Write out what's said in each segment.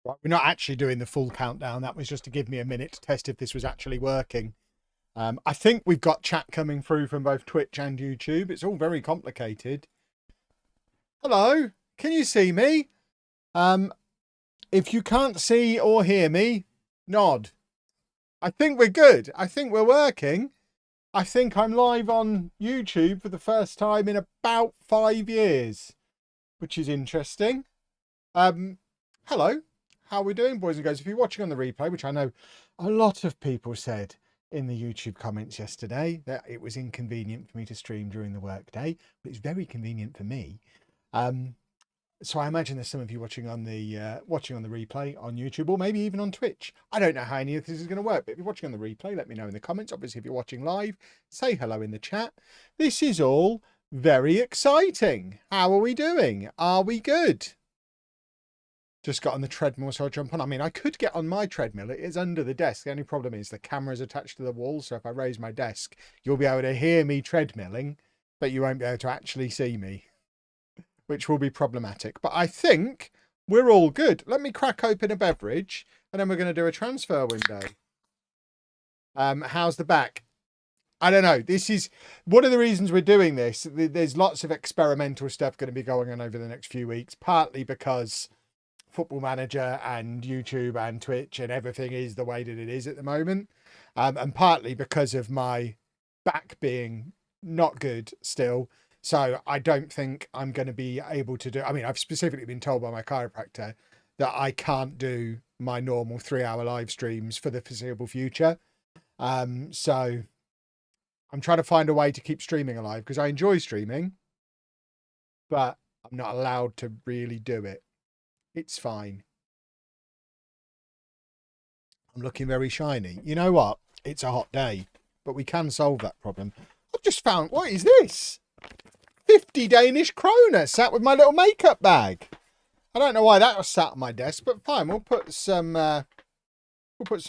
Right, we're not actually doing the full countdown. That was just to give me a minute to test if this was actually working. I think we've got chat coming through from both Twitch and YouTube. It's all very complicated. Hello, can you see me? If you can't see or hear me, nod. I think we're good. I think we're working. I think I'm live on YouTube for the first time in about 5 years, which is interesting. Hello. How are we doing, boys and girls? If you're watching on the replay, which I know a lot of people said in the YouTube comments yesterday that it was inconvenient for me to stream during the workday, but it's very convenient for me. So I imagine there's some of you watching on the replay on YouTube, or maybe even on Twitch. I don't know how any of this is going to work, but if you're watching on the replay, let me know in the comments. Obviously, if you're watching live, say hello in the chat. This is all very exciting. How are we doing? Are we good? Just got on the treadmill, so I'll jump on. I mean, I could get on my treadmill. It is under the desk. The only problem is the camera's attached to the wall, so if I raise my desk, you'll be able to hear me treadmilling, but you won't be able to actually see me, which will be problematic. But I think we're all good. Let me crack open a beverage, and then we're going to do a transfer window. How's the back? I don't know. This is one of the reasons we're doing this. There's lots of experimental stuff going to be going on over the next few weeks, partly because Football Manager and YouTube and Twitch and everything is the way that it is at the moment, and partly because of my back being not good still. So I don't think I'm going to be able to do, I mean, I've specifically been told by my chiropractor that I can't do my normal 3-hour live streams for the foreseeable future. So I'm trying to find a way to keep streaming alive because I enjoy streaming, but I'm not allowed to really do it. It's fine. I'm looking very shiny. You know what? It's a hot day, but we can solve that problem. I've just found, what is this? 50 Danish kroner sat with my little makeup bag. I don't know why that was sat on my desk, but fine. We'll put some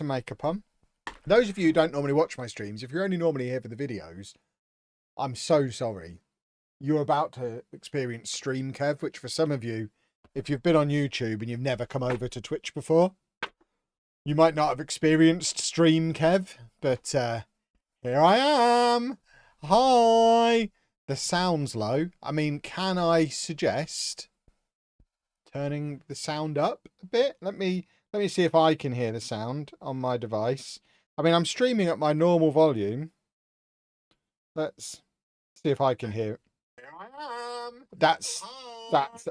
makeup on. Those of you who don't normally watch my streams, if you're only normally here for the videos, I'm so sorry. You're about to experience stream Kev, which for some of you, if you've been on YouTube and you've never come over to Twitch before, you might not have experienced stream Kev, but here I am. Hi. The sound's low. I mean, can I suggest turning the sound up a bit? Let me see if I can hear the sound on my device. I mean, I'm streaming at my normal volume. Let's see if I can hear it. Here I am. That's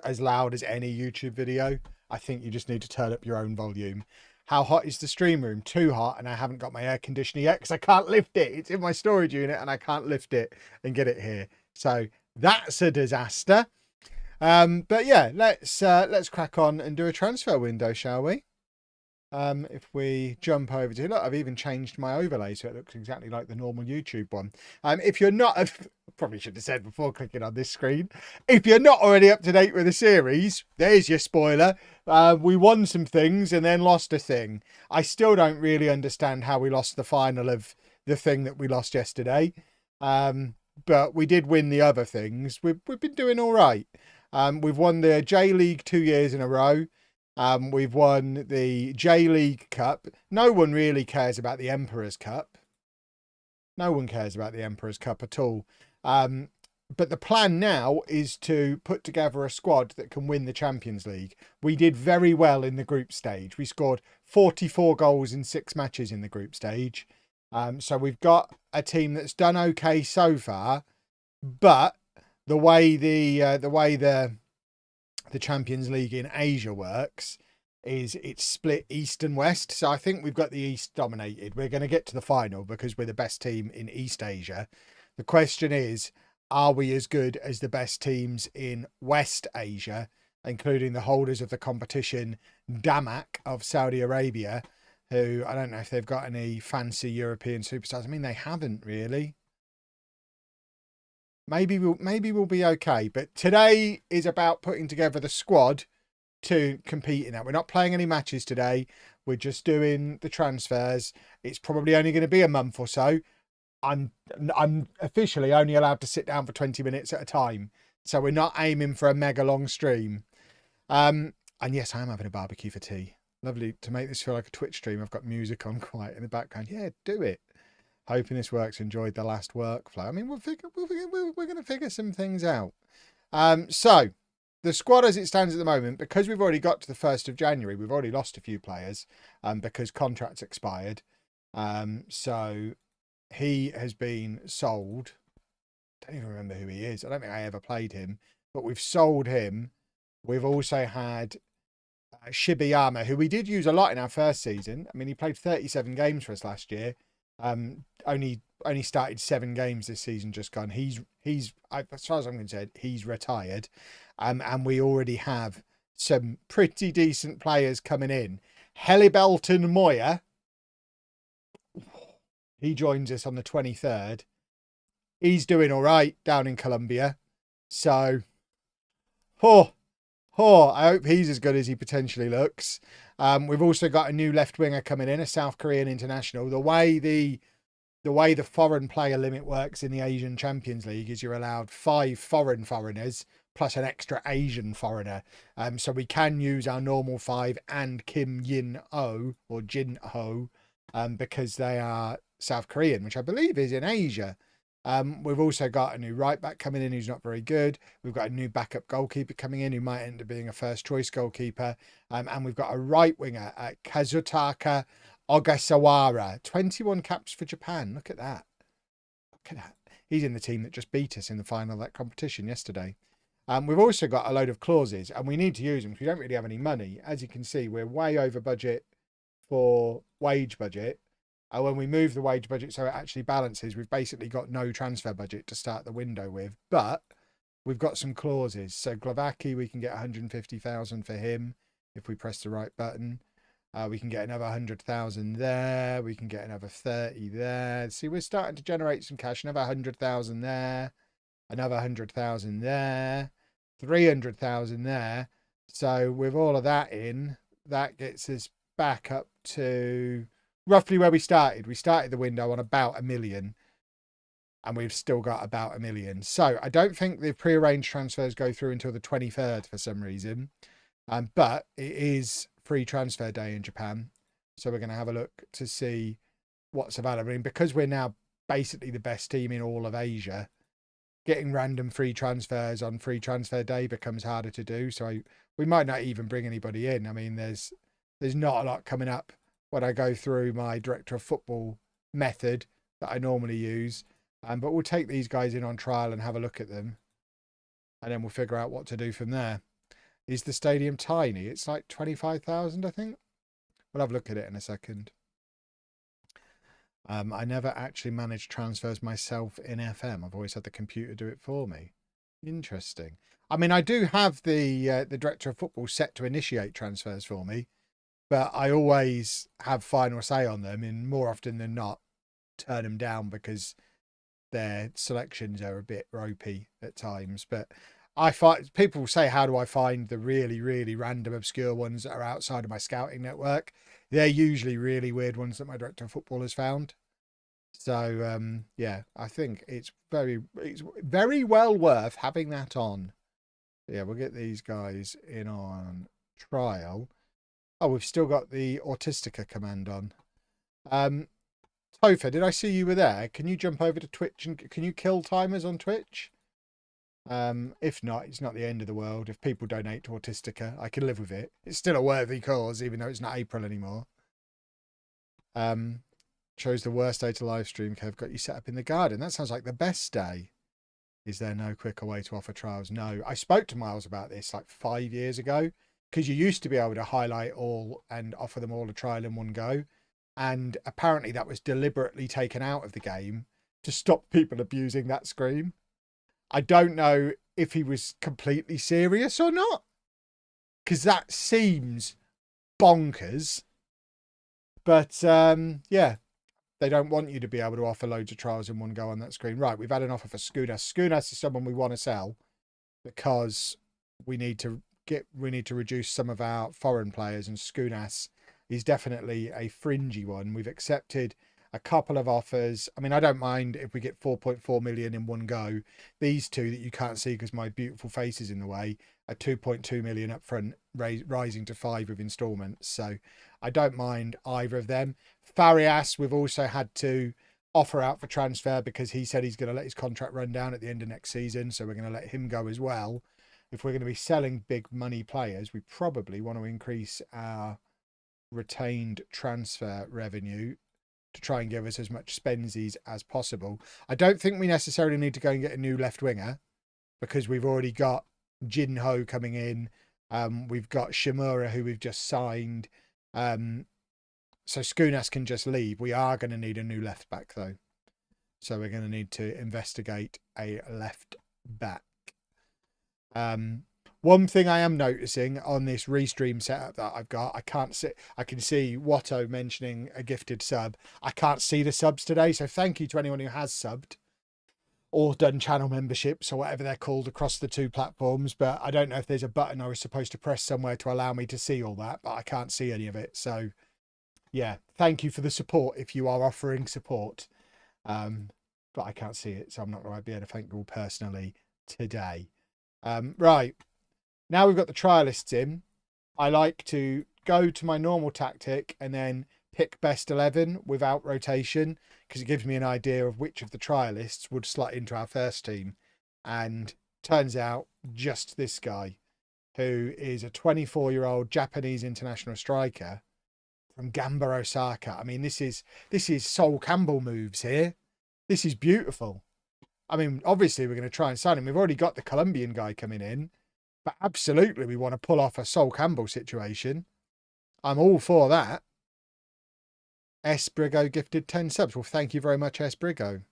as loud as any YouTube video. I think you just need to turn up your own volume. How hot is the stream room? Too hot, and I haven't got my air conditioner yet because I can't lift it. It's in my storage unit and I can't lift it and get it here. So that's a disaster. But yeah, let's crack on and do a transfer window, shall we? If we jump over to, look, I've even changed my overlay so it looks exactly like the normal YouTube one. If you're not, probably should have said before clicking on this screen, if you're not already up to date with the series, there's your spoiler. We won some things and then lost a thing. I still don't really understand how we lost the final of the thing that we lost yesterday. But we did win the other things. We've been doing all right. We've won the J League 2 years in a row. We've won the J League Cup. No one really cares about the Emperor's Cup. No one cares about the Emperor's Cup at all. But the plan now is to put together a squad that can win the Champions League. We did very well in the group stage. We scored 44 goals in 6 matches in the group stage. So we've got a team that's done okay so far, but the way the Champions League in Asia works is it's split East and West. So I think we've got the East dominated. We're going to get to the final because we're the best team in East Asia. The question is, are we as good as the best teams in West Asia, including the holders of the competition, Damak of Saudi Arabia, who I don't know if they've got any fancy European superstars. I mean, they haven't really. Maybe we'll be okay. But today is about putting together the squad to compete in that. We're not playing any matches today. We're just doing the transfers. It's probably only going to be a month or so. I'm officially only allowed to sit down for 20 minutes at a time. So we're not aiming for a mega long stream. And yes, I am having a barbecue for tea. Lovely to make this feel like a Twitch stream. I've got music on quiet in the background. Yeah, do it. Hoping this works. Enjoyed the last workflow. I mean, we're going to figure some things out. So the squad as it stands at the moment, because we've already got to the 1st of January, we've already lost a few players because contracts expired. So he has been sold. I don't even remember who he is. I don't think I ever played him, but we've sold him. We've also had Shibayama, who we did use a lot in our first season. I mean, he played 37 games for us last year. Only started 7 games this season, just gone. He's as far as I'm concerned, he's retired. And we already have some pretty decent players coming in. Helibelton Moya, he joins us on the 23rd. He's doing all right down in Colombia. So, I hope he's as good as he potentially looks. We've also got a new left winger coming in, a South Korean international. The way the foreign player limit works in the Asian Champions League is you're allowed 5 foreigners plus an extra Asian foreigner. So we can use our normal 5 and Kim Yin Ho or Jin Ho because they are South Korean, which I believe is in Asia. We've also got a new right back coming in who's not very good. We've got a new backup goalkeeper coming in who might end up being a first choice goalkeeper. And we've got a right winger, Kazutaka Ogasawara, 21 caps for Japan. Look at that. Look at that. He's in the team that just beat us in the final of that competition yesterday. We've also got a load of clauses and we need to use them because we don't really have any money. As you can see, we're way over budget for wage budget. When we move the wage budget so it actually balances, we've basically got no transfer budget to start the window with, but we've got some clauses. So Glavaki, we can get 150,000 for him if we press the right button. We can get another 100,000 there. We can get another 30 there. See, we're starting to generate some cash. Another 100,000 there. Another 100,000 there. 300,000 there. So with all of that in, that gets us back up to roughly where we started. We started the window on about 1 million and we've still got about 1 million. So I don't think the prearranged transfers go through until the 23rd for some reason. But it is free transfer day in Japan. So we're going to have a look to see what's available. I mean, because we're now basically the best team in all of Asia, getting random free transfers on free transfer day becomes harder to do. So we might not even bring anybody in. I mean, there's not a lot coming up when I go through my director of football method that I normally use. But we'll take these guys in on trial and have a look at them. And then we'll figure out what to do from there. Is the stadium tiny? It's like 25,000, I think. We'll have a look at it in a second. I never actually managed transfers myself in FM. I've always had the computer do it for me. Interesting. I mean, I do have the director of football set to initiate transfers for me. But I always have final say on them, and more often than not, turn them down because their selections are a bit ropey at times. But I find people say, how do I find the really, really random, obscure ones that are outside of my scouting network? They're usually really weird ones that my director of football has found. So, yeah, I think it's very well worth having that on. Yeah, we'll get these guys in on trial. Oh, we've still got the Autistica command on. Topher, did I see you were there? Can you jump over to Twitch and can you kill timers on Twitch? If not, it's not the end of the world. If people donate to Autistica, I can live with it. It's still a worthy cause, even though it's not April anymore. Chose the worst day to live stream. Kev, got you set up in the garden. That sounds like the best day. Is there no quicker way to offer trials? No. I spoke to Miles about this like 5 years ago. Because you used to be able to highlight all and offer them all a trial in one go. And apparently that was deliberately taken out of the game to stop people abusing that screen. I don't know if he was completely serious or not. Because that seems bonkers. But, yeah. They don't want you to be able to offer loads of trials in one go on that screen. Right, we've had an offer for Skunas. Skunas is someone we want to sell. Because we need to reduce some of our foreign players, and Skunas is definitely a fringy one. We've accepted a couple of offers. I mean, I don't mind if we get 4.4 million in one go. These two that you can't see because my beautiful face is in the way are 2.2 million up front rising to 5 with instalments. So I don't mind either of them. Farias, we've also had to offer out for transfer because he said he's going to let his contract run down at the end of next season. So we're going to let him go as well. If we're going to be selling big money players, we probably want to increase our retained transfer revenue to try and give us as much spensies as possible. I don't think we necessarily need to go and get a new left winger because we've already got Jinho coming in. We've got Shimura, who we've just signed. So Skunas can just leave. We are going to need a new left back, though. So we're going to need to investigate a left back. One thing I am noticing on this restream setup that I've got, I can see Watto mentioning a gifted sub. I can't see the subs today, so thank you to anyone who has subbed or done channel memberships or whatever they're called across the 2 platforms. But I don't know if there's a button I was supposed to press somewhere to allow me to see all that, but I can't see any of it. So yeah, thank you for the support if you are offering support. But I can't see it, so I'm not going to be able to thank you all personally today. Right, now we've got the trialists in. I like to go to my normal tactic and then pick best 11 without rotation because it gives me an idea of which of the trialists would slot into our first team. And turns out just this guy, who is a 24-year-old Japanese international striker from Gamba Osaka. I mean, this is Sol Campbell moves here. This is beautiful. I mean, obviously we're going to try and sign him. We've already got the Colombian guy coming in, but absolutely we want to pull off a Sol Campbell situation. I'm all for that. S. Brigo gifted 10 subs. Well, thank you very much, S. Brigo.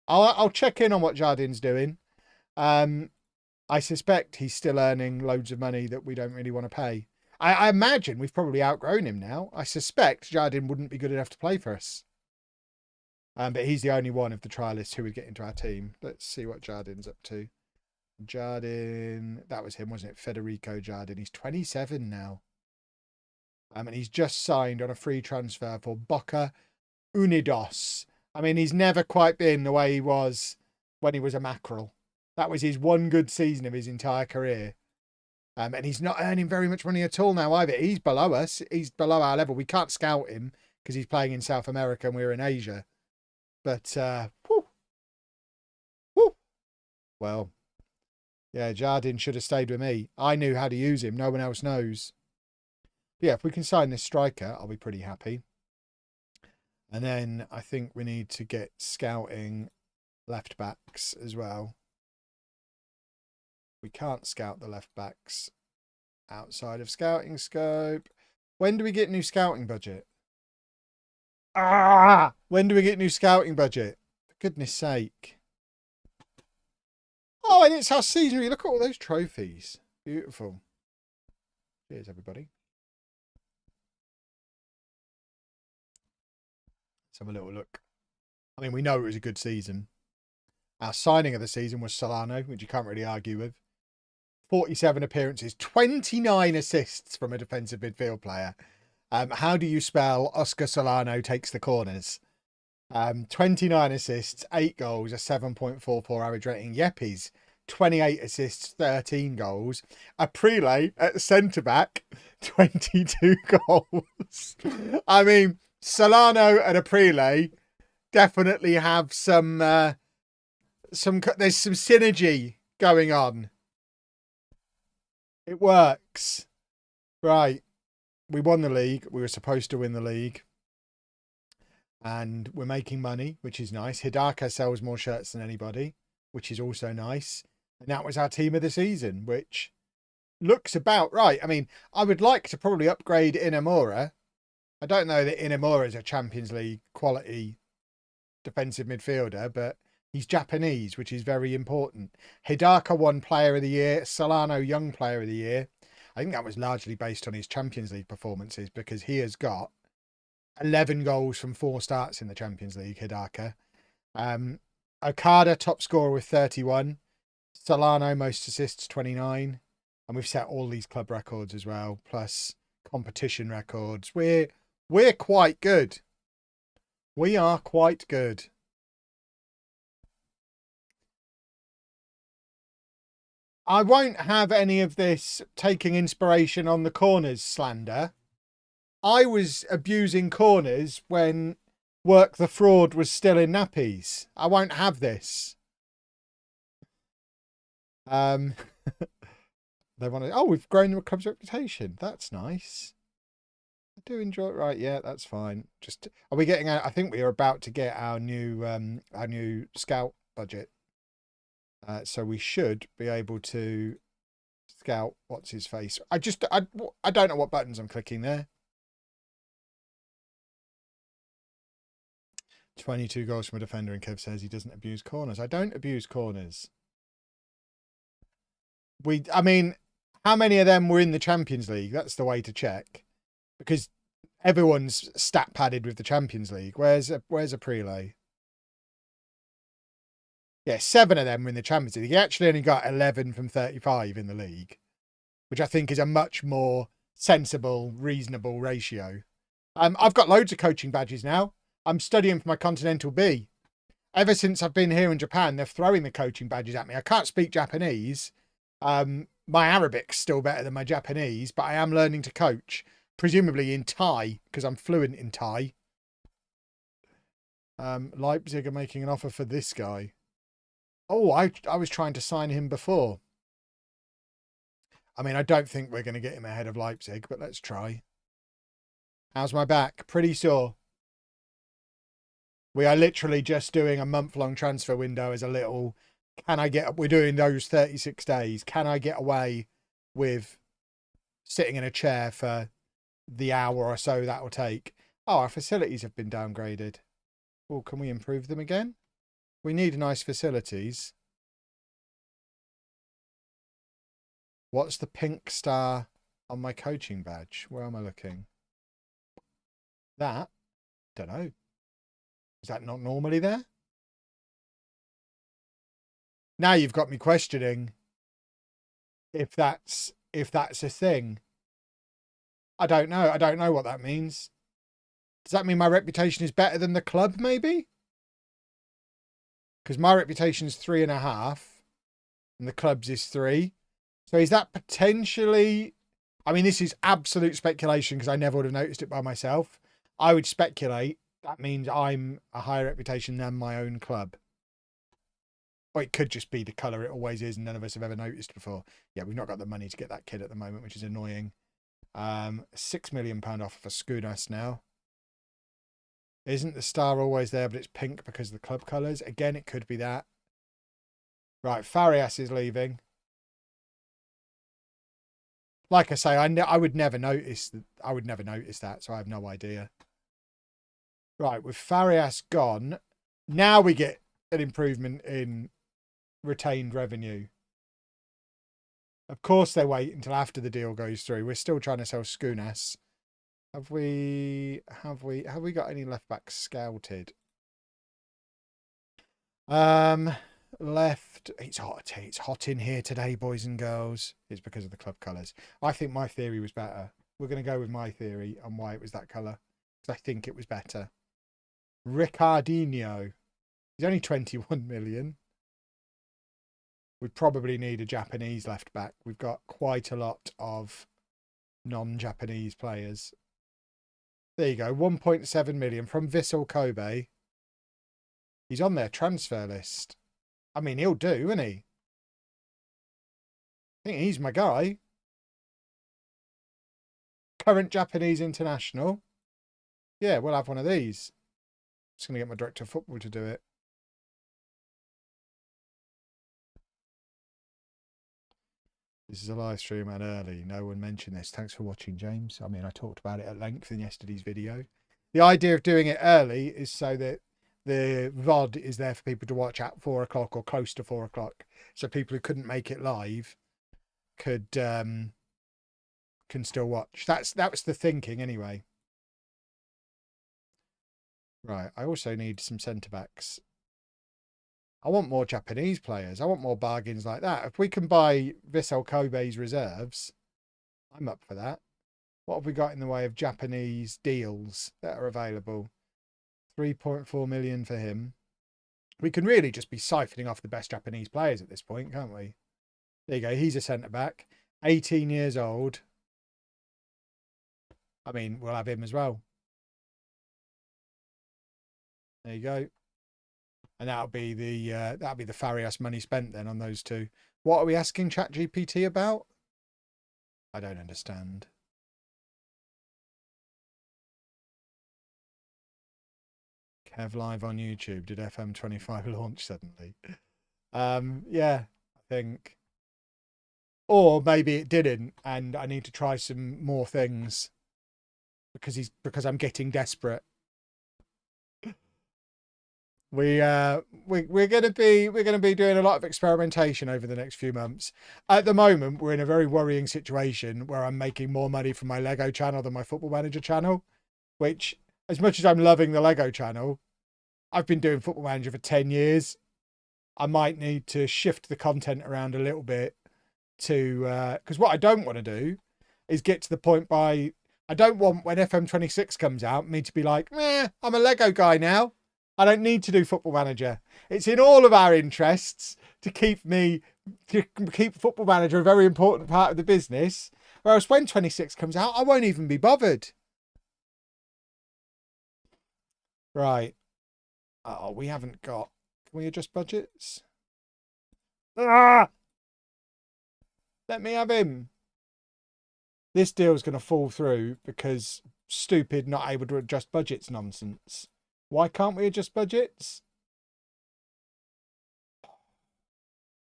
I'll check in on what Jardin's doing. I suspect he's still earning loads of money that we don't really want to pay. I imagine we've probably outgrown him now. I suspect Jardin wouldn't be good enough to play for us. But he's the only one of the trialists who would get into our team. Let's see what Jardin's up to. Jardin, that was him, wasn't it? Federico Jardin. He's 27 now. And he's just signed on a free transfer for Boca Unidos. I mean, he's never quite been the way he was when he was a mackerel. That was his one good season of his entire career. And he's not earning very much money at all now either. He's below us. He's below our level. We can't scout him because he's playing in South America and we're in Asia. But, well, yeah, Jardin should have stayed with me. I knew how to use him. No one else knows. But yeah, if we can sign this striker, I'll be pretty happy. And then I think we need to get scouting left backs as well. We can't scout the left backs outside of scouting scope. When do we get new scouting budget? When do we get new scouting budget? For goodness sake. Oh, and it's our seasonary. Look at all those trophies. Beautiful. Cheers, everybody. Let's have a little look. I mean, we know it was a good season. Our signing of the season was Solano, which you can't really argue with. 47 appearances, 29 assists from a defensive midfield player. How do you spell Oscar Solano takes the corners? 29 assists, 8 goals, a 7.44 average rating. Yeppies, 28 assists, 13 goals. Aprile at centre-back, 22 goals. I mean, Solano and Aprile definitely have there's some synergy going on. It works. Right. We won the league. We were supposed to win the league. And we're making money, which is nice. Hidaka sells more shirts than anybody, which is also nice. And that was our team of the season, which looks about right. I mean, I would like to probably upgrade Inamura. I don't know that Inamura is a Champions League quality defensive midfielder, but he's Japanese, which is very important. Hidaka won Player of the Year. Solano Young Player of the Year. I think that was largely based on his Champions League performances because he has got 11 goals from 4 starts in the Champions League, Hidaka. Okada, top scorer with 31. Solano, most assists, 29. And we've set all these club records as well, plus competition records. We're quite good. We are quite good. I won't have any of this taking inspiration on the corners slander. I was abusing corners when Work the Fraud was still in nappies. I won't have this. They want to. Oh, we've grown the club's reputation. That's nice. I do enjoy it. Right, yeah, that's fine. Just are we getting out? I think we are about to get our new scout budget. So we should be able to scout what's his face. I don't know what buttons I'm clicking there. 22 goals from a defender, and Kev says he doesn't abuse corners. I don't abuse corners. I mean, how many of them were in the Champions League? That's the way to check, because everyone's stat padded with the Champions League. Where's a prelay? Yeah, 7 of them were in the Champions League. He actually only got 11 from 35 in the league, which I think is a much more sensible, reasonable ratio. I've got loads of coaching badges now. I'm studying for my Continental B. Ever since I've been here in Japan, they're throwing the coaching badges at me. I can't speak Japanese. My Arabic's still better than my Japanese, but I am learning to coach, presumably in Thai, because I'm fluent in Thai. Leipzig are making an offer for this guy. Oh, I was trying to sign him before. I mean, I don't think we're going to get him ahead of Leipzig, but let's try. How's my back? Pretty sore. We are literally just doing a month-long transfer window as a little... we're doing those 36 days. Can I get away with sitting in a chair for the hour or so that will take? Oh, our facilities have been downgraded. Well, can we improve them again? We need nice facilities. What's the pink star on my coaching badge? Where am I looking? That? Don't know. Is that not normally there? Now you've got me questioning if that's a thing. I don't know. I don't know what that means. Does that mean my reputation is better than the club, maybe? Because my reputation is 3.5 and the club's is 3. So is that potentially... I mean, this is absolute speculation because I never would have noticed it by myself. I would speculate that means I'm a higher reputation than my own club. Or it could just be the colour it always is and none of us have ever noticed before. Yeah, we've not got the money to get that kid at the moment, which is annoying. £6 million offer for Skunas now. Isn't the star always there, but it's pink because of the club colours? Again, it could be that. Right, Farias is leaving. Like I say, I would never notice that. I would never notice that, so I have no idea. Right, with Farias gone, now we get an improvement in retained revenue. Of course, they wait until after the deal goes through. We're still trying to sell Skunas. Have we got any left backs scouted? Left. It's hot in here today, boys and girls. It's because of the club colours. I think my theory was better. We're going to go with my theory on why it was that colour, because I think it was better. Ricardinho. He's only 21 million. We probably need a Japanese left back. We've got quite a lot of non-Japanese players. There you go, 1.7 million from Vissel Kobe. He's on their transfer list. I mean, he'll do, isn't he? I think he's my guy. Current Japanese international. Yeah, we'll have one of these. Just going to get my director of football to do it. This is a live stream and early. No one mentioned this. Thanks for watching, James. I mean, I talked about it at length in yesterday's video. The idea of doing it early is so that the VOD is there for people to watch at 4 o'clock or close to 4 o'clock. So people who couldn't make it live could can still watch. That was the thinking anyway. Right, I also need some centre-backs. I want more Japanese players. I want more bargains like that. If we can buy Vissel Kobe's reserves, I'm up for that. What have we got in the way of Japanese deals that are available? 3.4 million for him. We can really just be siphoning off the best Japanese players at this point, can't we? There you go. He's a centre-back. 18 years old. I mean, we'll have him as well. There you go. And that'll be the Farias money spent then on those two. What are we asking ChatGPT about? I don't understand. Kev live on YouTube. Did FM25 launch suddenly? Yeah, I think. Or maybe it didn't, and I need to try some more things because I'm getting desperate. We're gonna be doing a lot of experimentation over the next few months. At the moment, we're in a very worrying situation where I'm making more money from my Lego channel than my Football Manager channel, which, as much as I'm loving the Lego channel, I've been doing Football Manager for 10 years. I might need to shift the content around a little bit to because what I don't want to do is get to the point I don't want when FM26 comes out me to be like, I'm a Lego guy now. I don't need to do Football Manager. It's in all of our interests to keep Football Manager a very important part of the business. Whereas when 26 comes out, I won't even be bothered. Right. Oh, we haven't got... Can we adjust budgets? Ah! Let me have him. This deal's going to fall through because stupid not able to adjust budgets nonsense. Why can't we adjust budgets?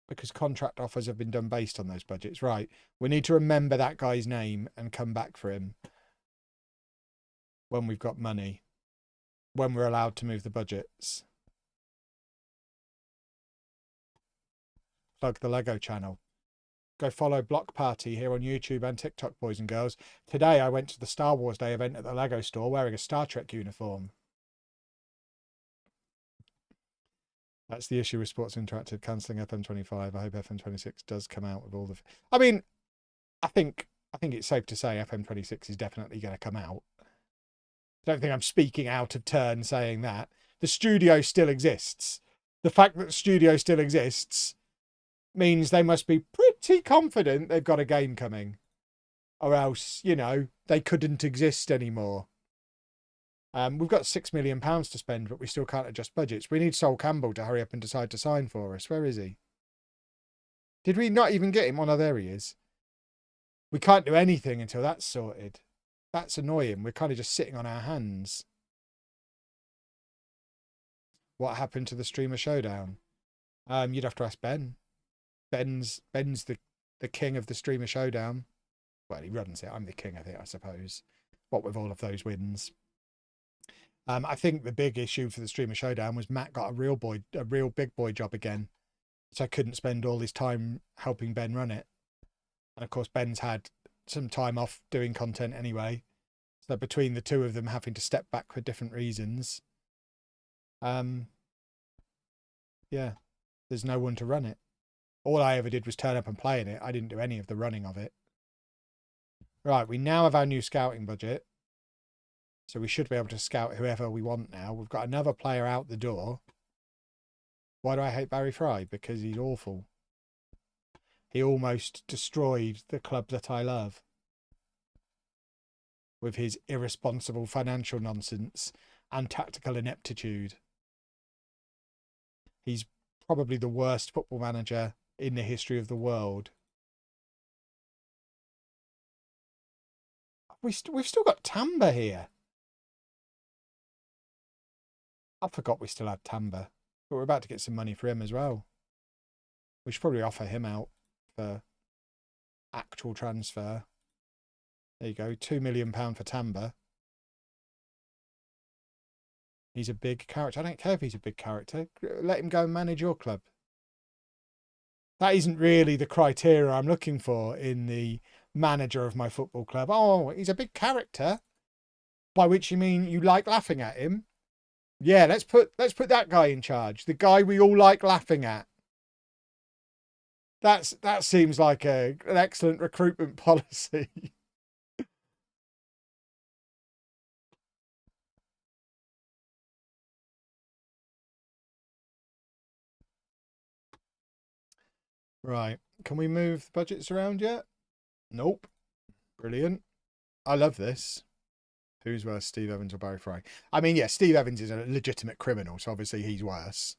Because contract offers have been done based on those budgets. Right. We need to remember that guy's name and come back for him when we've got money. When we're allowed to move the budgets. Plug the Lego channel. Go follow Block Party here on YouTube and TikTok, boys and girls. Today I went to the Star Wars Day event at the Lego store wearing a Star Trek uniform. That's the issue with Sports Interactive cancelling FM25. I hope FM26 does come out with all the... I mean, I think it's safe to say FM26 is definitely going to come out. I don't think I'm speaking out of turn saying that. The studio still exists. The fact that the studio still exists means they must be pretty confident they've got a game coming. Or else, you know, they couldn't exist anymore. We've got £6 million to spend, but we still can't adjust budgets. We need Sol Campbell to hurry up and decide to sign for us. Where is he? Did we not even get him? Oh, no, there he is. We can't do anything until that's sorted. That's annoying. We're kind of just sitting on our hands. What happened to the Streamer Showdown? You'd have to ask Ben. Ben's the king of the Streamer Showdown. Well, he runs it. I'm the king of it, I suppose. What with all of those wins. I think the big issue for the Streamer Showdown was Matt got a real big boy job again. So I couldn't spend all his time helping Ben run it. And of course, Ben's had some time off doing content anyway. So between the two of them having to step back for different reasons. Yeah, there's no one to run it. All I ever did was turn up and play in it. I didn't do any of the running of it. Right, we now have our new scouting budget. So we should be able to scout whoever we want now. We've got another player out the door. Why do I hate Barry Fry? Because he's awful. He almost destroyed the club that I love. With his irresponsible financial nonsense and tactical ineptitude. He's probably the worst football manager in the history of the world. We've still got Tamba here. I forgot we still had Tamba. But we're about to get some money for him as well. We should probably offer him out for actual transfer. There you go. £2 million for Tamba. He's a big character. I don't care if he's a big character. Let him go and manage your club. That isn't really the criteria I'm looking for in the manager of my football club. Oh, he's a big character. By which you mean you like laughing at him? Yeah, let's put that guy in charge. The guy we all like laughing at. That seems like an excellent recruitment policy. Right. Can we move the budgets around yet? Nope. Brilliant. I love this. Who's worse, Steve Evans or Barry Fry? I mean, yeah, Steve Evans is a legitimate criminal, so obviously he's worse.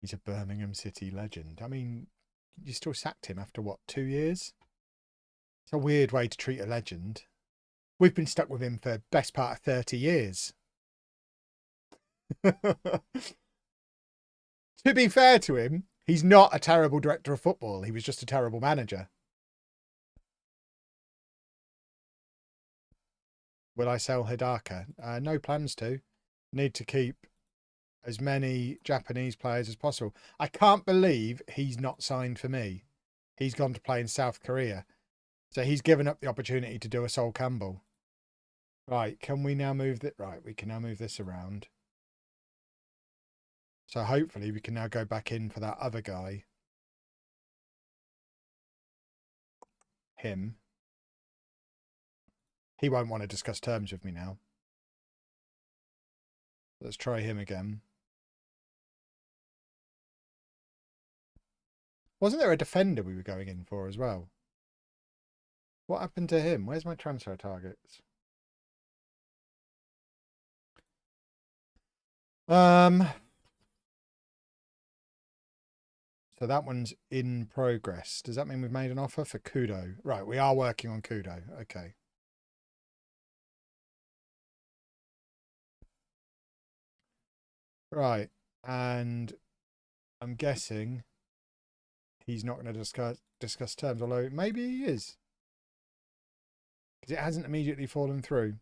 He's a Birmingham City legend. I mean, you still sacked him after, what, 2 years? It's a weird way to treat a legend. We've been stuck with him for best part of 30 years. To be fair to him, he's not a terrible director of football. He was just a terrible manager. Will I sell Hidaka? No plans to. Need to keep as many Japanese players as possible. I can't believe he's not signed for me. He's gone to play in South Korea. So he's given up the opportunity to do a Sol Campbell. Right, can we now move that? Right, we can now move this around. So hopefully we can now go back in for that other guy. Him. He won't want to discuss terms with me now. Let's try him again. Wasn't there a defender we were going in for as well? What happened to him? Where's my transfer targets? So that one's in progress. Does that mean we've made an offer for Kudo? Right, we are working on Kudo. Okay. Right, and I'm guessing he's not going to discuss terms, although maybe he is. Because it hasn't immediately fallen through.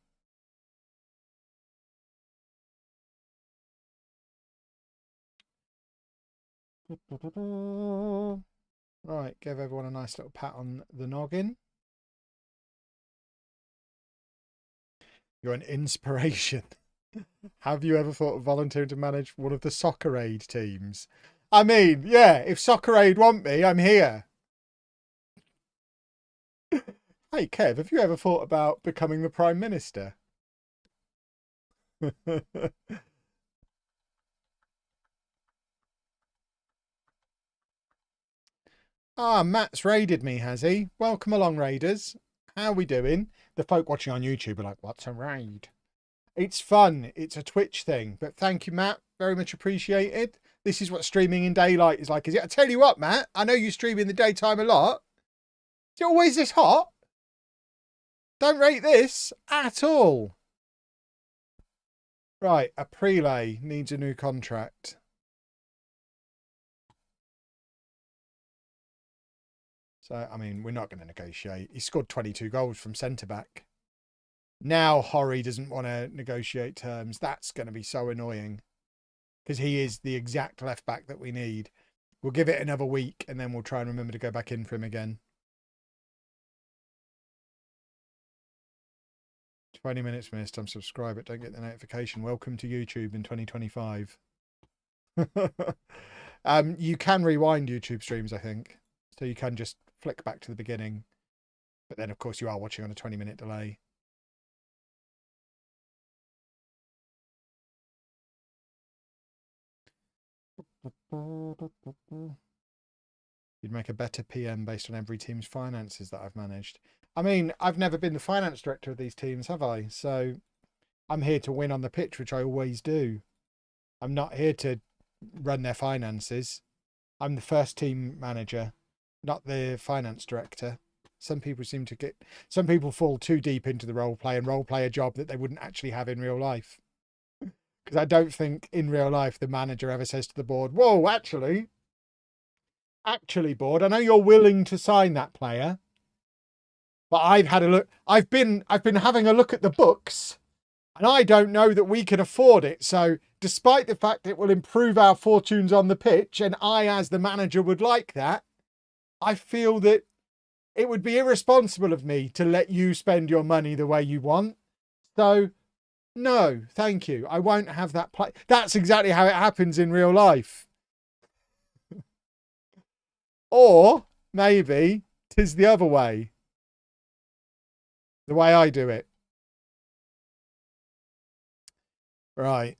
Right, give everyone a nice little pat on the noggin. You're an inspiration. Have you ever thought of volunteering to manage one of the Soccer Aid teams? I mean, yeah, if Soccer Aid want me, I'm here. Hey, Kev, have you ever thought about becoming the Prime Minister? Ah, Matt's raided me, has he? Welcome along, raiders. How we doing? The folk watching on YouTube are like, what's a raid? It's fun. It's a Twitch thing. But thank you, Matt. Very much appreciated. This is what streaming in daylight is like. Is it? I tell you what, Matt. I know you stream in the daytime a lot. Is it always this hot? Don't rate this at all. Right, a prelay needs a new contract. So, I mean, we're not going to negotiate. He scored 22 goals from centre-back. Now Horry doesn't want to negotiate terms. That's going to be so annoying. Because he is the exact left-back that we need. We'll give it another week, and then we'll try and remember to go back in for him again. 20 minutes missed. Unsubscribe, but don't get the notification. Welcome to YouTube in 2025. You can rewind YouTube streams, I think. So you can just flick back to the beginning. But then, of course, you are watching on a 20-minute delay. You'd make a better PM based on every team's finances that I've managed. I mean, I've never been the finance director of these teams, have I? So I'm here to win on the pitch, which I always do. I'm not here to run their finances. I'm the first team manager, not the finance director. Some people fall too deep into the role play and role play a job that they wouldn't actually have in real life. Because I don't think in real life the manager ever says to the board, whoa, actually, board, I know you're willing to sign that player, but I've had a look. I've been having a look at the books, and I don't know that we can afford it. So despite the fact it will improve our fortunes on the pitch, and I, as the manager, would like that, I feel that it would be irresponsible of me to let you spend your money the way you want. So no, thank you. I won't have that play. That's exactly how it happens in real life. Or maybe 'tis the other way. The way I do it. Right.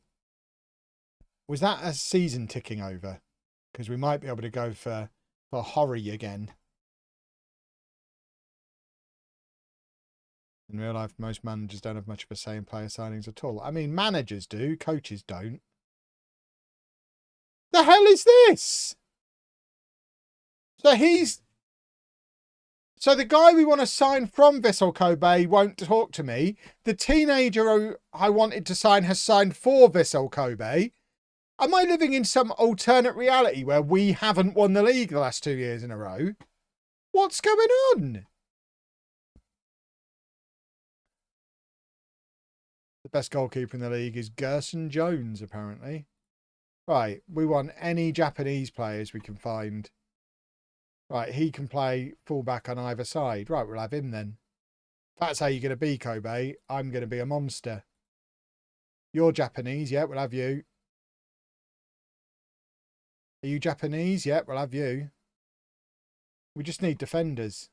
Was that a season ticking over? Because we might be able to go for Horry again. In real life, most managers don't have much of a say in player signings at all. I mean, managers do, coaches don't. The hell is this? So the guy we want to sign from Vissel Kobe won't talk to me. The teenager who I wanted to sign has signed for Vissel Kobe. Am I living in some alternate reality where we haven't won the league the last 2 years in a row? What's going on? The best goalkeeper in the league is Gerson Jones, apparently. Right, we want any Japanese players we can find. Right, he can play fullback on either side. Right, we'll have him then. If that's how you're going to be, Kobe, I'm going to be a monster. You're Japanese, yeah, we'll have you. Are you Japanese? Yeah, we'll have you. We just need defenders.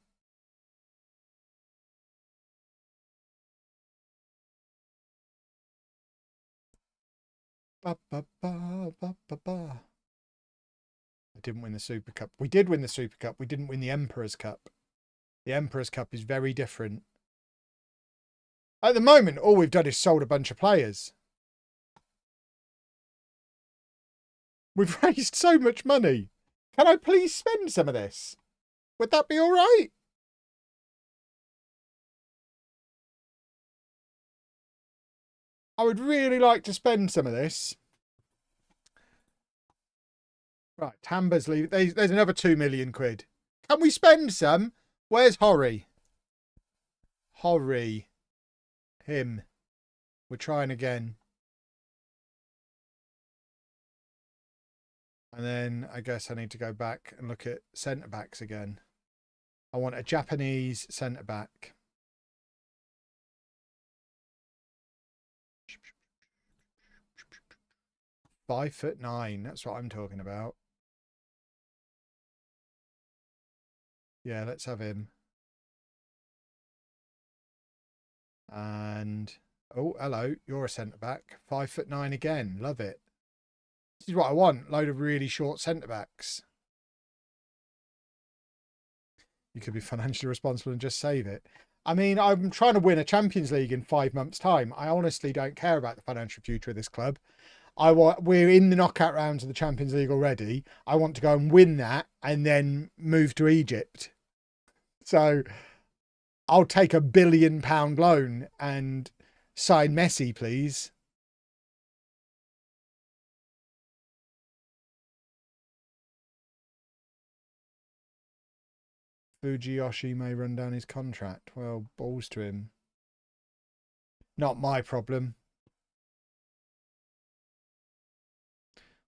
Ba, ba, ba, ba, ba, ba. I didn't win the Super Cup. We did win the Super Cup. We didn't win the Emperor's Cup. The Emperor's Cup is very different. At the moment, all we've done is sold a bunch of players. We've raised so much money. Can I please spend some of this? Would that be all right? I would really like to spend some of this. Right, Tamba's leave. There's another 2 million quid. Can we spend some? Where's Horry? Horry. Him. We're trying again. And then I guess I need to go back and look at centre-backs again. I want a Japanese centre-back. $5'9". That's what I'm talking about. Yeah, let's have him. And oh, hello, you're a centre-back. $5'9" again. Love it. This is what I want. Load of really short centre-backs. You could be financially responsible and just save it. I mean, I'm trying to win a Champions League in 5 months' time. I honestly don't care about the financial future of this club. We're in the knockout rounds of the Champions League already. I want to go and win that and then move to Egypt. So I'll take £1 billion loan and sign Messi, please. Fujiyoshi may run down his contract. Well, balls to him. Not my problem.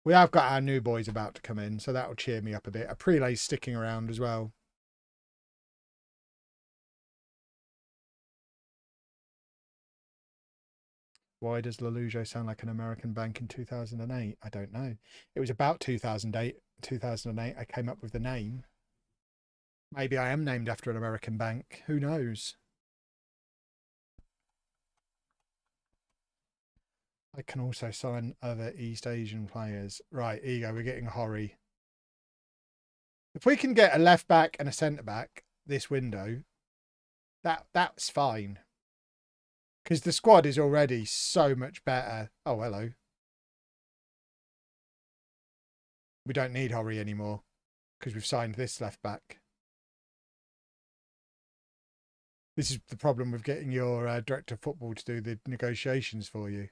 We have got our new boys about to come in, so that'll cheer me up a bit. Aprile's sticking around as well. Why does lollujo sound like an American bank in 2008? I don't know. It was about 2008. I came up with the name. Maybe I am named after an American bank. Who knows? I can also sign other East Asian players. Right, here you go. We're getting Horry. If we can get a left back and a centre back this window, that's fine. Because the squad is already so much better. Oh, hello. We don't need Horry anymore because we've signed this left back. This is the problem with getting your director of football to do the negotiations for you.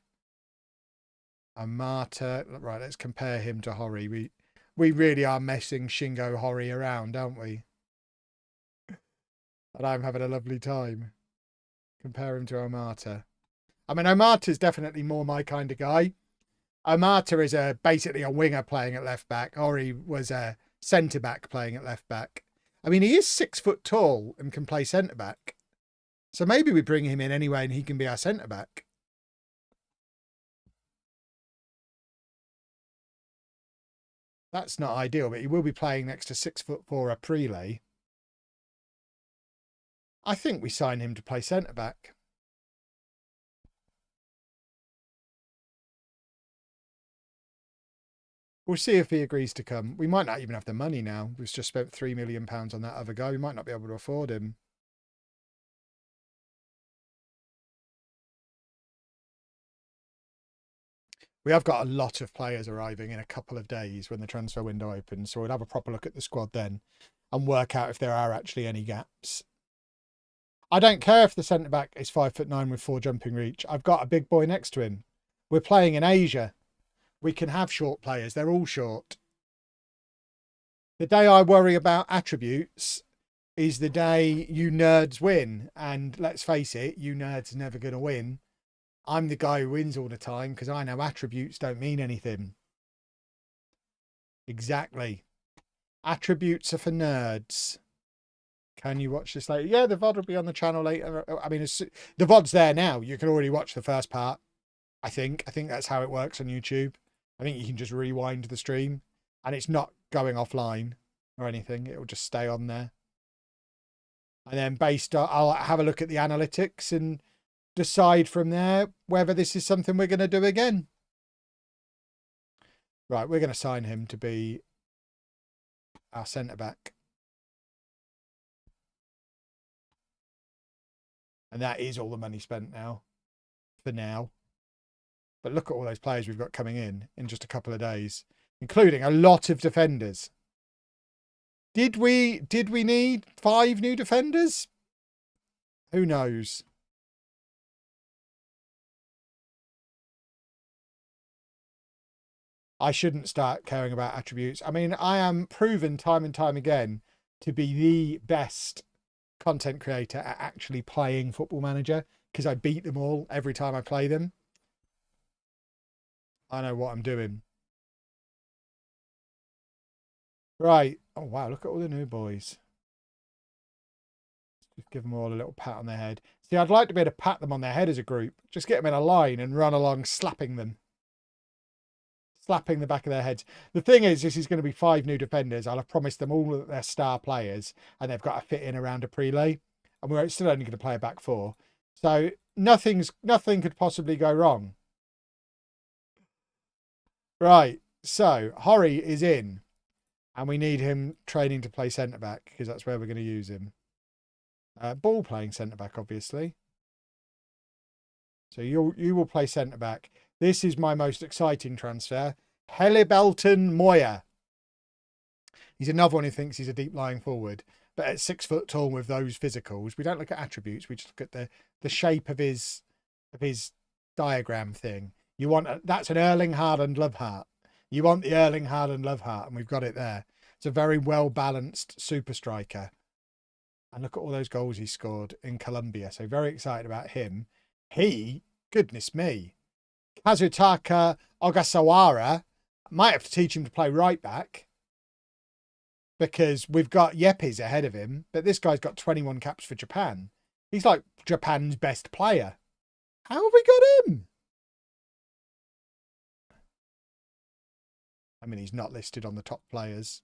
Amata. Right, let's compare him to Horry. We really are messing Shingo Horry around, aren't we? And I'm having a lovely time. Compare him to Amata. I mean, Amata's definitely more my kind of guy. Amata is basically a winger playing at left back. Horry was a centre back playing at left back. I mean, he is 6 foot tall and can play centre back. So maybe we bring him in anyway and he can be our centre back. That's not ideal, but he will be playing next to 6'4" Aprile. I think we sign him to play centre back. We'll see if he agrees to come. We might not even have the money now. We've just spent £3 million on that other guy. We might not be able to afford him. We have got a lot of players arriving in a couple of days when the transfer window opens. So we'll have a proper look at the squad then and work out if there are actually any gaps. I don't care if the centre-back is 5'9" with 4 jumping reach. I've got a big boy next to him. We're playing in Asia. We can have short players. They're all short. The day I worry about attributes is the day you nerds win. And let's face it, you nerds are never going to win. I'm the guy who wins all the time because I know attributes don't mean anything. Exactly. Attributes are for nerds. Can you watch this later? Yeah, the VOD will be on the channel later. I mean, the VOD's there now. You can already watch the first part, I think. I think that's how it works on YouTube. I think you can just rewind the stream and it's not going offline or anything. It will just stay on there. And then based on, I'll have a look at the analytics and decide from there whether this is something we're going to do again. Right, we're going to sign him to be our centre-back. And that is all the money spent now, for now. But look at all those players we've got coming in just a couple of days, including a lot of defenders. Did we need 5 new defenders? Who knows? I shouldn't start caring about attributes. I mean, I am proven time and time again to be the best content creator at actually playing Football Manager because I beat them all every time I play them. I know what I'm doing. Right. Oh, wow. Look at all the new boys. Just give them all a little pat on their head. See, I'd like to be able to pat them on their head as a group. Just get them in a line and run along slapping them. Slapping the back of their heads. The thing is, this is going to be 5 new defenders. I'll have promised them all that they're star players and they've got to fit in around a prelay. And we're still only going to play a back 4. So nothing could possibly go wrong. Right. So Horry is in. And we need him training to play centre-back because that's where we're going to use him. Ball playing centre-back, obviously. So you will play centre-back. This is my most exciting transfer. Helibelton Moya. He's another one who thinks he's a deep lying forward. But at 6 foot tall with those physicals, we don't look at attributes. We just look at the shape of his diagram thing. You want that's an Erling Haaland love heart. You want the Erling Haaland love heart, and we've got it there. It's a very well-balanced super striker. And look at all those goals he scored in Colombia. So very excited about him. Goodness me, Kazutaka Ogasawara, might have to teach him to play right back because we've got Yepes ahead of him, but this guy's got 21 caps for Japan. He's like Japan's best player. How have we got him? I mean, he's not listed on the top players.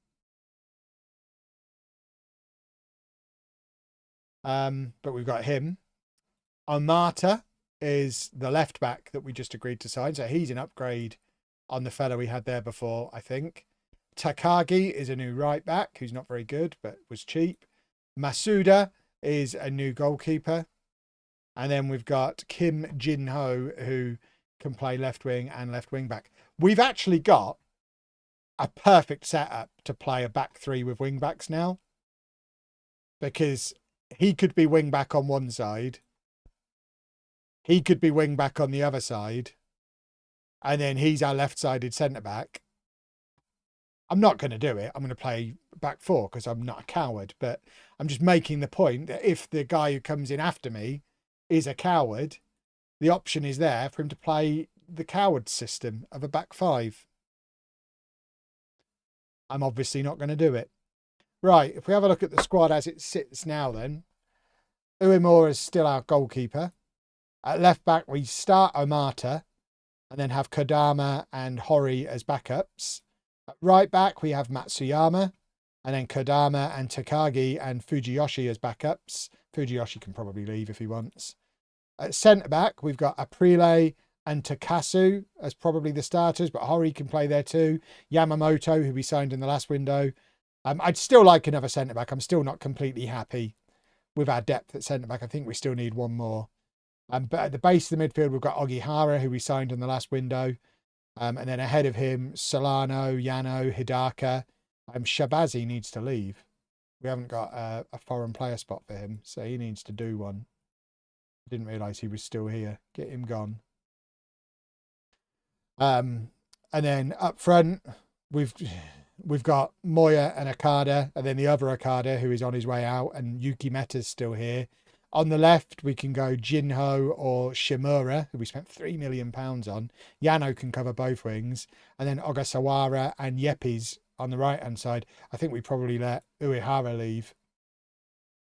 But we've got him. Omata is the left back that we just agreed to sign. So he's an upgrade on the fellow we had there before, I think. Takagi is a new right back who's not very good, but was cheap. Masuda is a new goalkeeper. And then we've got Kim Jin-ho, who can play left wing and left wing back. We've actually got a perfect setup to play a back 3 with wing backs now, because he could be wing back on one side, he could be wing back on the other side, and then he's our left-sided centre back. I'm not going to do it. I'm going to play back 4 because I'm not a coward, but I'm just making the point that if the guy who comes in after me is a coward, the option is there for him to play the coward system of a back 5. I'm obviously not going to do it. Right, if we have a look at the squad as it sits now then, Uemura is still our goalkeeper. At left back, we start Omata and then have Kodama and Horry as backups. At right back, we have Matsuyama and then Kodama and Takagi and Fujiyoshi as backups. Fujiyoshi can probably leave if he wants. At centre back, we've got Aprile and Takasu as probably the starters, but Hori can play there too. Yamamoto, who we signed in the last window. I'd still like another centre-back. I'm still not completely happy with our depth at centre-back. I think we still need one more. But at the base of the midfield, we've got Ogihara, who we signed in the last window. And then ahead of him, Solano, Yano, Hidaka. Shabazi needs to leave. We haven't got a foreign player spot for him, so he needs to do one. I didn't realise he was still here. Get him gone. And then up front, we've got Moya and Okada, and then the other Okada who is on his way out, and Yuki Meta's still here. On the left, we can go Jinho or Shimura, who we spent £3 million on. Yano can cover both wings, and then Ogasawara and Yepes on the right-hand side. I think we probably let Uehara leave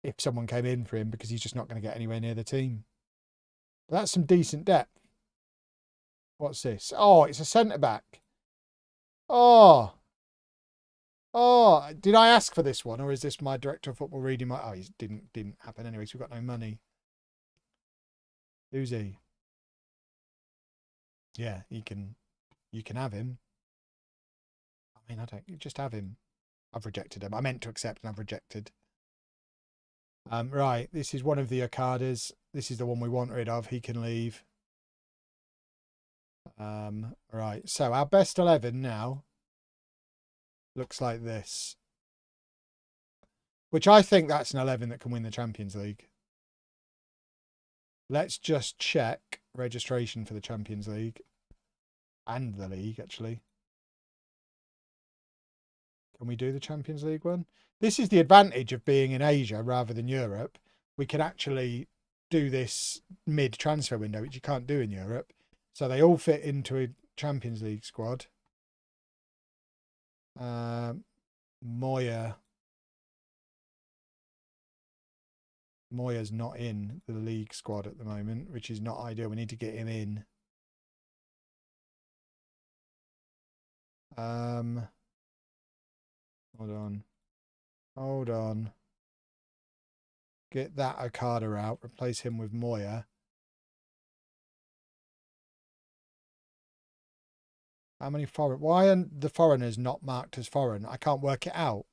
if someone came in for him, because he's just not going to get anywhere near the team. But that's some decent depth. What's this? Oh, it's a centre-back. Oh, did I ask for this one, or is this my director of football reading my... Oh, it didn't happen anyway, so we've got no money. Who's he? Yeah, you can have him. I mean, I don't... You just have him. I've rejected him. I meant to accept and I've rejected. Right, this is one of the Okadas. This is the one we want rid of. He can leave. Right, so our best 11 now looks like this, which I think that's an 11 that can win the Champions League. Let's just check registration for the Champions League and the league, actually. Can we do the Champions League one? This is the advantage of being in Asia rather than Europe. We can actually do this mid-transfer window, which you can't do in Europe. So they all fit into a Champions League squad. Moya's not in the league squad at the moment, which is not ideal. We need to get him in. Hold on. Get that Okada out. Replace him with Moya. How many foreign? Why are the foreigners not marked as foreign? I can't work it out.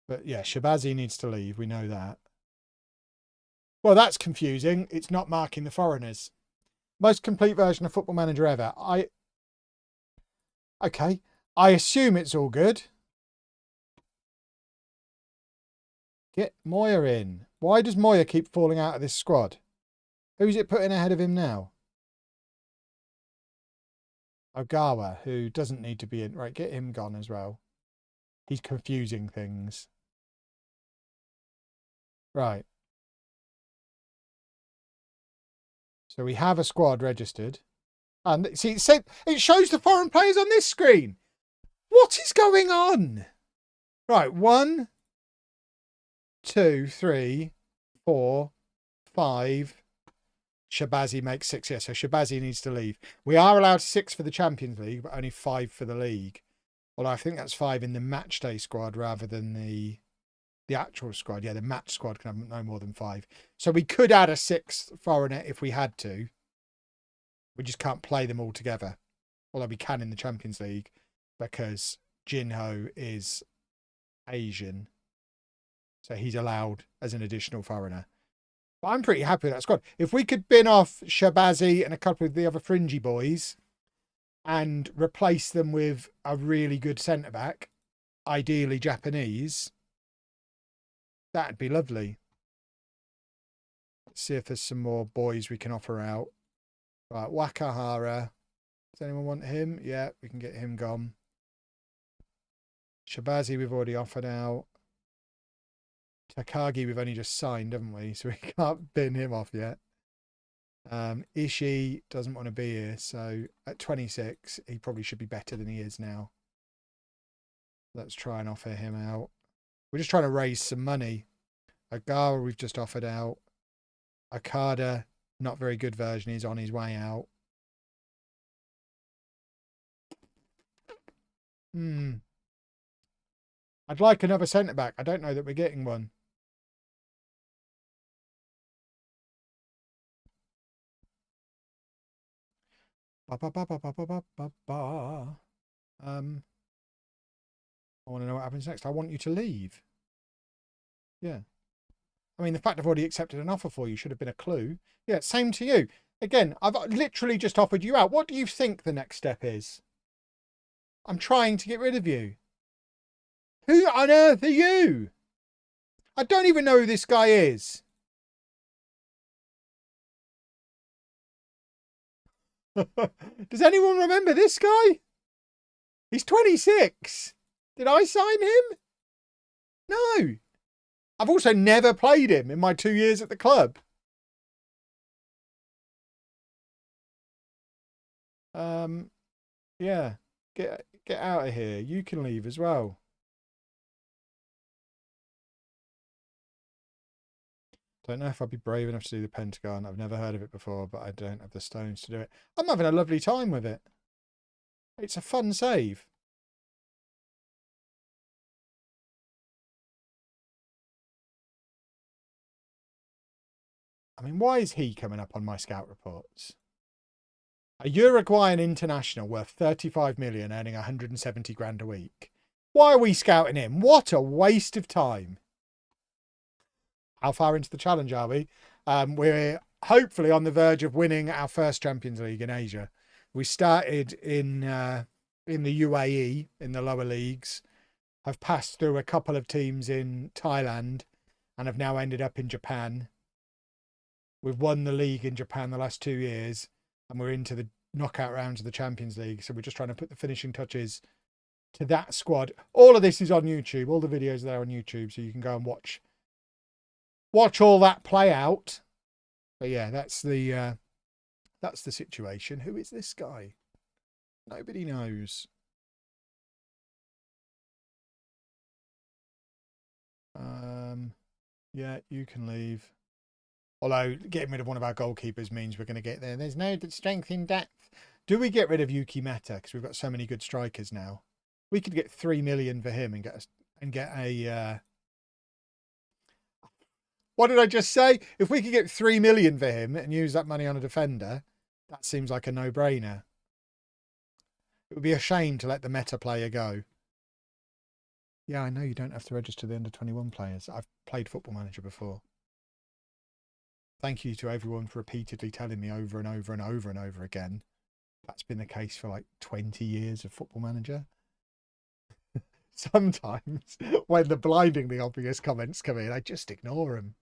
But yeah, Shabazi needs to leave. We know that. Well, that's confusing. It's not marking the foreigners. Most complete version of Football Manager ever. Okay. I assume it's all good. Get Moya in. Why does Moya keep falling out of this squad? Who's it putting ahead of him now? Ogawa, who doesn't need to be in. Right, get him gone as well. He's confusing things. Right. So we have a squad registered. And see, it shows the foreign players on this screen. What is going on? Right, 1, 2, 3, 4, 5. Shabazi makes 6. Yeah, so Shabazi needs to leave. We are allowed 6 for the Champions League, but only 5 for the league. Although I think that's 5 in the match day squad rather than the actual squad. Yeah, the match squad can have no more than 5. So we could add a 6th foreigner if we had to. We just can't play them all together. Although we can in the Champions League because Jinho is Asian. So he's allowed as an additional foreigner. But I'm pretty happy with that squad. If we could bin off Shabazi and a couple of the other fringy boys and replace them with a really good centre-back, ideally Japanese, that'd be lovely. Let's see if there's some more boys we can offer out. Right, Wakahara. Does anyone want him? Yeah, we can get him gone. Shabazi we've already offered out. Takagi we've only just signed, haven't we? So we can't bin him off yet. Ishii doesn't want to be here, so at 26 he probably should be better than he is now. Let's try and offer him out. We're just trying to raise some money. Ogawa we've just offered out. Okada, not very good version, he's on his way out. I'd like another centre-back. I don't know that we're getting one. I want to know what happens next. I want you to leave. Yeah. I mean, the fact I've already accepted an offer for you should have been a clue. Yeah, same to you. Again, I've literally just offered you out. What do you think the next step is? I'm trying to get rid of you. Who on earth are you? I don't even know who this guy is. Does anyone remember this guy? He's 26. Did I sign him? No. I've also never played him in my 2 years at the club. Yeah. Get out of here. You can leave as well. Don't know if I'd be brave enough to do the Pentagon. I've never heard of it before, but I don't have the stones to do it. I'm having a lovely time with it. It's a fun save. I mean, why is he coming up on my scout reports? A Uruguayan international worth 35 million, earning 170 grand a week. Why are we scouting him? What a waste of time. How far into the challenge are we? We're hopefully on the verge of winning our first Champions League in Asia. We started in the UAE, in the lower leagues, have passed through a couple of teams in Thailand, and have now ended up in Japan. We've won the league in Japan the last 2 years, and we're into the knockout rounds of the Champions League. So we're just trying to put the finishing touches to that squad. All of this is on YouTube. All the videos there on YouTube, so you can go and watch all that play out. But yeah, that's the situation. Who is this guy? Nobody knows. Yeah, you can leave. Although getting rid of one of our goalkeepers means we're going to get there. There's no strength in depth. Do we get rid of Yuki Meta? Because we've got so many good strikers now. We could get 3 million for him and get a. What did I just say? If we could get 3 million for him and use that money on a defender, that seems like a no-brainer. It would be a shame to let the Meta player go. Yeah, I know you don't have to register the under-21 players. I've played Football Manager before. Thank you to everyone for repeatedly telling me over and over and over and over again. That's been the case for like 20 years of Football Manager. Sometimes when the blindingly obvious comments come in, I just ignore them.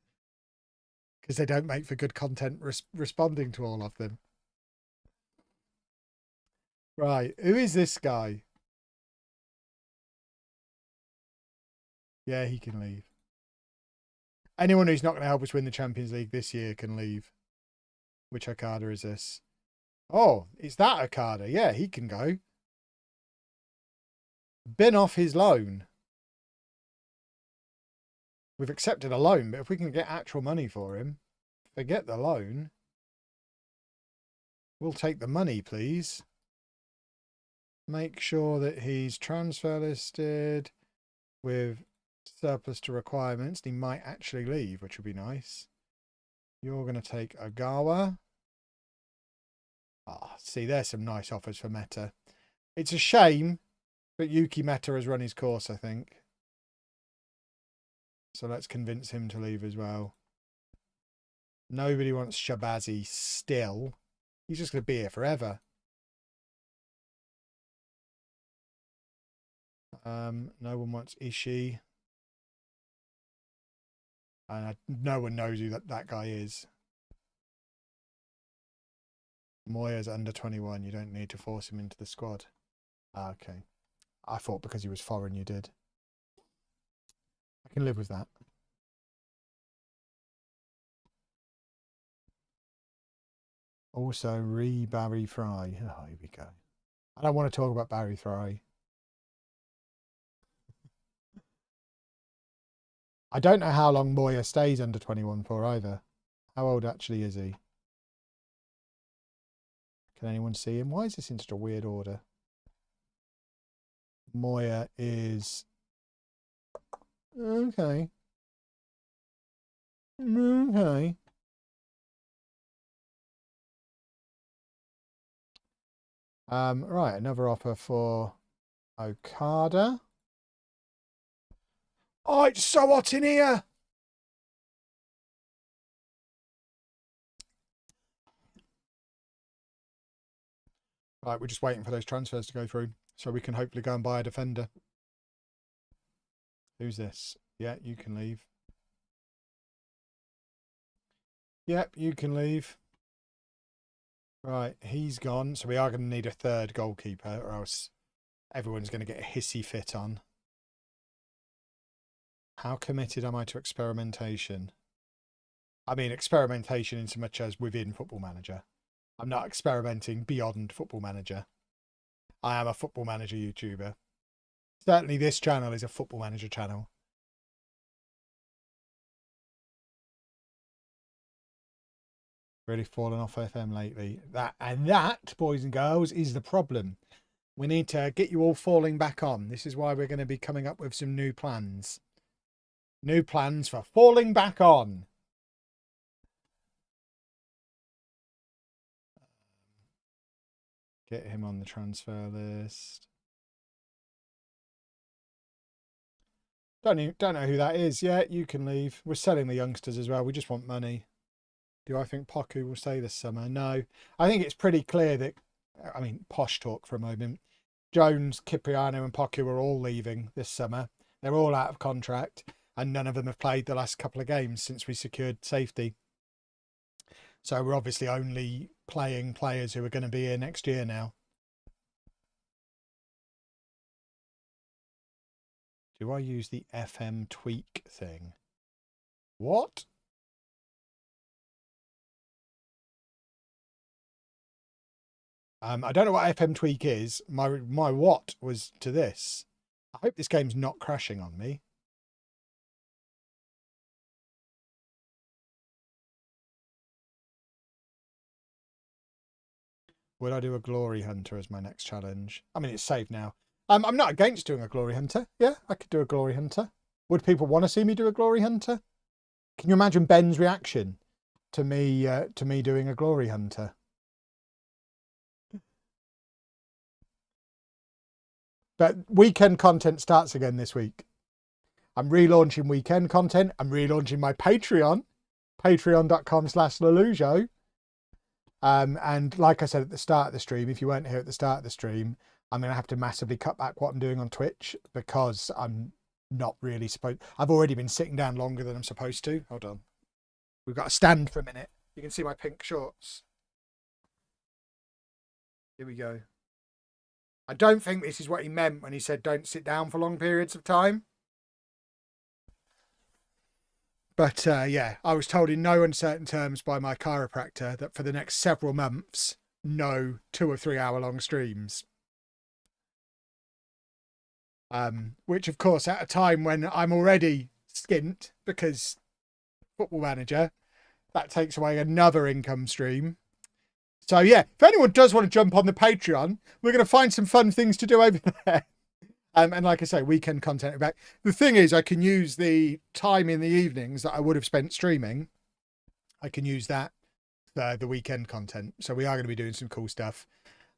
Because they don't make for good content responding to all of them. Right, who is this guy? Yeah, he can leave. Anyone who's not going to help us win the Champions League this year can leave. Which Okada is this? Oh, it's that Okada. Yeah, he can go. Been off his loan. We've accepted a loan, but if we can get actual money for him, forget the loan. We'll take the money, please. Make sure that he's transfer listed with surplus to requirements. He might actually leave, which would be nice. You're going to take Ogawa. Ah, see, there's some nice offers for Meta. It's a shame, but Yuki Meta has run his course, I think. So let's convince him to leave as well. Nobody wants Shabazi still. He's just going to be here forever. No one wants Ishii. And no one knows who that guy is. Moya's under 21. You don't need to force him into the squad. Ah, okay. I thought because he was foreign you did. I can live with that. Also, Barry Fry. Oh, here we go. I don't want to talk about Barry Fry. I don't know how long Moya stays under 21 for either. How old actually is he? Can anyone see him? Why is this in such a weird order? Moya is Okay. Okay. Right, another offer for Okada. Oh, it's so hot in here. Right, we're just waiting for those transfers to go through so we can hopefully go and buy a defender. Who's this? Yeah, you can leave. Yep, you can leave. Right, he's gone. So we are going to need a third goalkeeper or else everyone's going to get a hissy fit on. How committed am I to experimentation? I mean, experimentation in so much as within Football Manager. I'm not experimenting beyond Football Manager. I am a Football Manager YouTuber. Certainly this channel is a Football Manager channel. Really fallen off FM lately. That, boys and girls, is the problem. We need to get you all falling back on. This is why we're going to be coming up with some new plans. New plans for falling back on. Get him on the transfer list. Don't know who that is. Yeah, you can leave. We're selling the youngsters as well. We just want money. Do I think Poku will stay this summer? No. I think it's pretty clear that, I mean, posh talk for a moment. Jones, Cipriano and Poku are all leaving this summer. They're all out of contract and none of them have played the last couple of games since we secured safety. So we're obviously only playing players who are going to be here next year now. Do I use the FM tweak thing? What? I don't know what FM tweak is. My what was to this. I hope this game's not crashing on me. Would I do a Glory Hunter as my next challenge? I mean, it's saved now. I'm not against doing a Glory Hunter. Yeah, I could do a Glory Hunter. Would people want to see me do a Glory Hunter? Can you imagine Ben's reaction to me doing a Glory Hunter? But weekend content starts again this week. I'm relaunching weekend content. I'm relaunching my Patreon, patreon.com/lollujo. And like I said at the start of the stream, if you weren't here at the start of the stream, I'm going to have to massively cut back what I'm doing on Twitch because I'm not really supposed. I've already been sitting down longer than I'm supposed to. Hold on. We've got to stand for a minute. You can see my pink shorts. Here we go. I don't think this is what he meant when he said don't sit down for long periods of time. But yeah, I was told in no uncertain terms by my chiropractor that for the next several months, no 2 or 3 hour long streams. Which of course at a time when I'm already skint because Football Manager, that takes away another income stream. So yeah, if anyone does want to jump on the Patreon, we're going to find some fun things to do over there. And like I say, weekend content back. The thing is, I can use the time in the evenings that I would have spent streaming. I can use that for the weekend content. So we are going to be doing some cool stuff.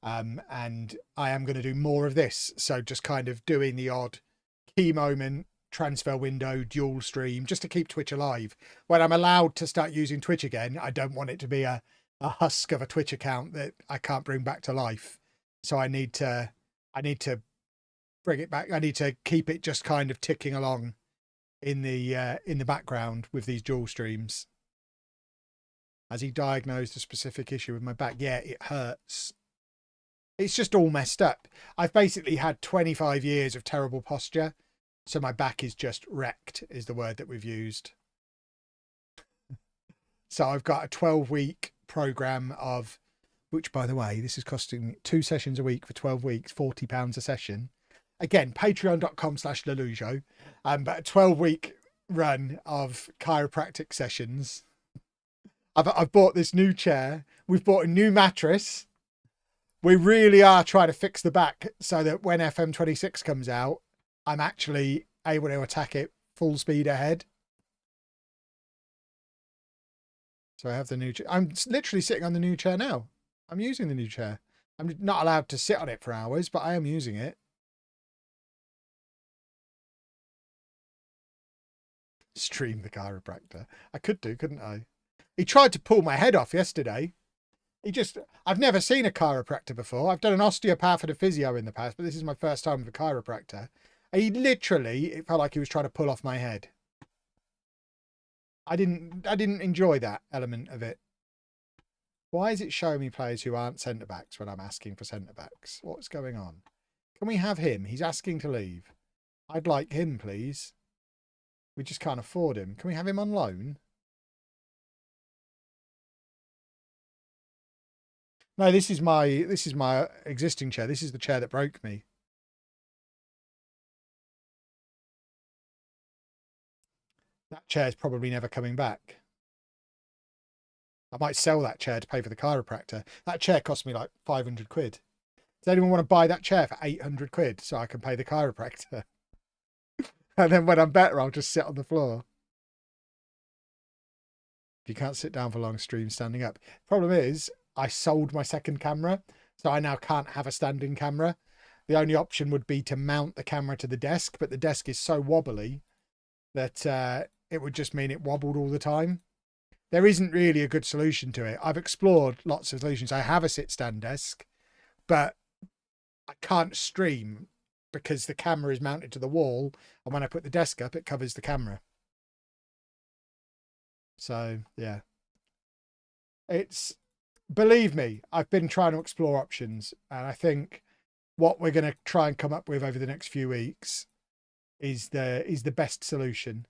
And I am going to do more of this. So just kind of doing the odd key moment, transfer window, dual stream, just to keep Twitch alive. When I'm allowed to start using Twitch again, I don't want it to be a husk of a Twitch account that I can't bring back to life. So I need to bring it back. I need to keep it just kind of ticking along in the background with these dual streams. Has he diagnosed a specific issue with my back? Yeah, it hurts. It's just all messed up. I've basically had 25 years of terrible posture. So my back is just wrecked is the word that we've used. So I've got a 12-week program of, which by the way, this is costing 2 sessions a week for 12 weeks, £40 a session. Again, patreon.com/lollujo. But a 12-week run of chiropractic sessions. I've bought this new chair. We've bought a new mattress. We really are trying to fix the back so that when FM26 comes out, I'm actually able to attack it full speed ahead. So I have the new chair. I'm literally sitting on the new chair now. I'm using the new chair. I'm not allowed to sit on it for hours, but I am using it. Stream the chiropractor. I could do, couldn't I? He tried to pull my head off yesterday. I've never seen a chiropractor before. I've done an osteopath and a physio in the past, but this is my first time with a chiropractor. It felt like he was trying to pull off my head. I didn't enjoy that element of it. Why is it showing me players who aren't centre-backs when I'm asking for centre-backs? What's going on? Can we have him? He's asking to leave. I'd like him, please. We just can't afford him. Can we have him on loan? No, this is my existing chair. This is the chair that broke me. That chair's probably never coming back. I might sell that chair to pay for the chiropractor. That chair cost me like 500 quid. Does anyone want to buy that chair for 800 quid so I can pay the chiropractor? And then when I'm better, I'll just sit on the floor. You can't sit down for long streams standing up. Problem is, I sold my second camera, so I now can't have a standing camera. The only option would be to mount the camera to the desk, but the desk is so wobbly that it would just mean it wobbled all the time. There isn't really a good solution to it. I've explored lots of solutions. I have a sit-stand desk, but I can't stream because the camera is mounted to the wall, and when I put the desk up, it covers the camera. So, yeah. Believe me, I've been trying to explore options, and I think what we're going to try and come up with over the next few weeks is the best solution.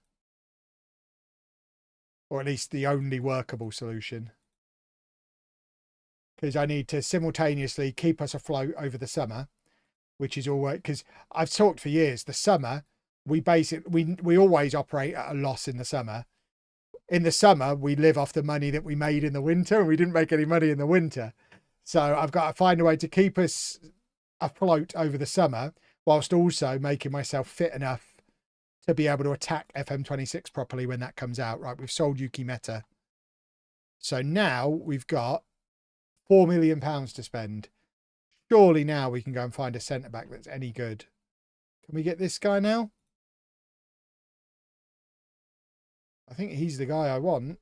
Or at least the only workable solution. Because I need to simultaneously keep us afloat over the summer, which is always, because I've talked for years, the summer, we always operate at a loss in the summer. In the summer, we live off the money that we made in the winter, and we didn't make any money in the winter. So I've got to find a way to keep us afloat over the summer, whilst also making myself fit enough to be able to attack FM26 properly when that comes out. Right, we've sold Yuki Meta. So now we've got £4 million to spend. Surely now we can go and find a centre-back that's any good. Can we get this guy now? I think he's the guy I want.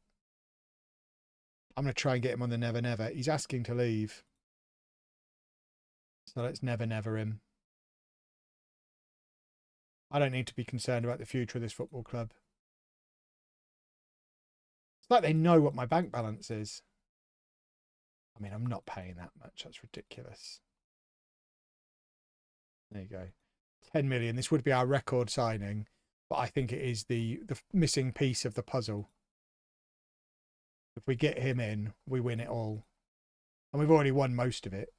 I'm going to try and get him on the Never Never. He's asking to leave. So let's Never Never him. I don't need to be concerned about the future of this football club. It's like they know what my bank balance is. I mean, I'm not paying that much. That's ridiculous. There you go. 10 million. This would be our record signing, but I think it is the missing piece of the puzzle. If we get him in, we win it all. And we've already won most of it.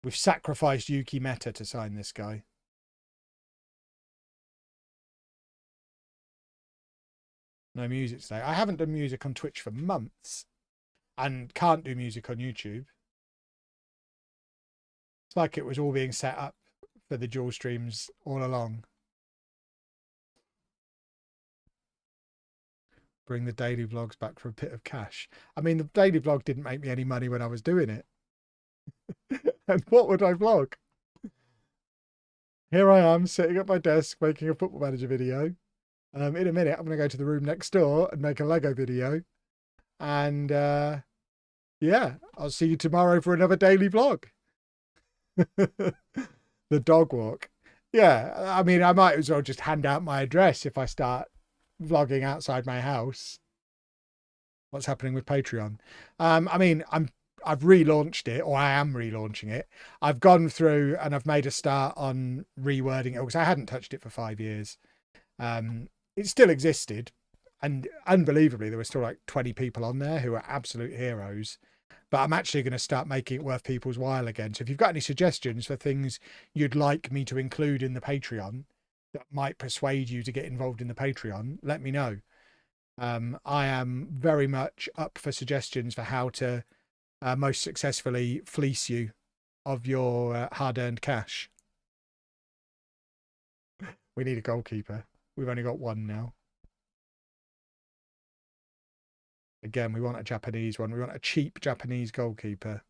We've sacrificed Yuki Meta to sign this guy. No music today. I haven't done music on Twitch for months and can't do music on YouTube. It's like it was all being set up for the dual streams all along. Bring the daily vlogs back for a bit of cash. I mean, the daily vlog didn't make me any money when I was doing it. And what would I vlog? Here I am sitting at my desk making a Football Manager video. In a minute, I'm going to go to the room next door and make a Lego video. And yeah, I'll see you tomorrow for another daily vlog. The dog walk. Yeah, I mean, I might as well just hand out my address if I start vlogging outside my house. What's happening with Patreon? I mean, I've relaunched it, or I am relaunching it. I've gone through and I've made a start on rewording it because I hadn't touched it for 5 years. It still existed, and unbelievably there were still like 20 people on there who are absolute heroes, but I'm actually going to start making it worth people's while again. So if you've got any suggestions for things you'd like me to include in the Patreon that might persuade you to get involved in the Patreon, let me know. I am very much up for suggestions for how to most successfully fleece you of your hard-earned cash. We need a goalkeeper. We've only got one now. Again, we want a Japanese one. We want a cheap Japanese goalkeeper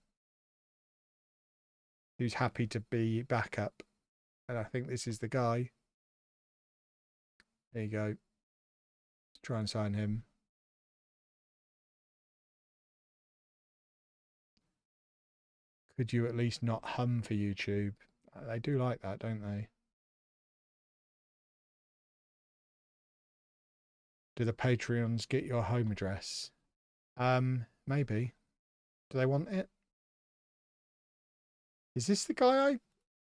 who's happy to be backup. And I think this is the guy. There you go. Let's try and sign him. Could you at least not hum for YouTube? They do like that, don't they? Do the Patreons get your home address? Maybe. Do they want it? Is this the guy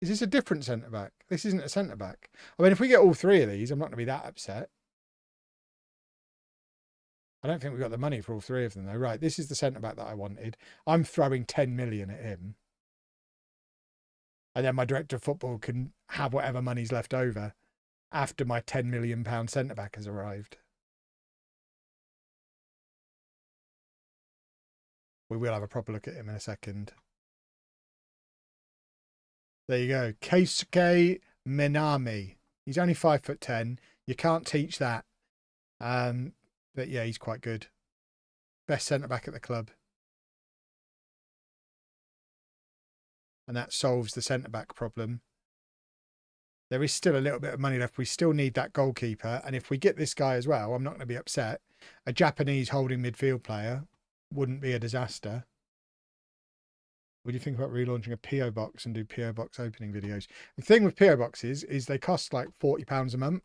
Is this a different centre-back? This isn't a centre-back. I mean, if we get all three of these, I'm not going to be that upset. I don't think we've got the money for all three of them, though. Right, this is the centre-back that I wanted. I'm throwing 10 million at him. And then my director of football can have whatever money's left over after my £10 million centre-back has arrived. We will have a proper look at him in a second. There you go. Keisuke Minami. He's only 5'10". You can't teach that. But yeah, he's quite good. Best centre-back at the club. And that solves the centre-back problem. There is still a little bit of money left. We still need that goalkeeper. And if we get this guy as well, I'm not going to be upset. A Japanese holding midfield player wouldn't be a disaster. What do you think about relaunching a PO box and do PO box opening videos? The thing with PO boxes is they cost like £40 a month.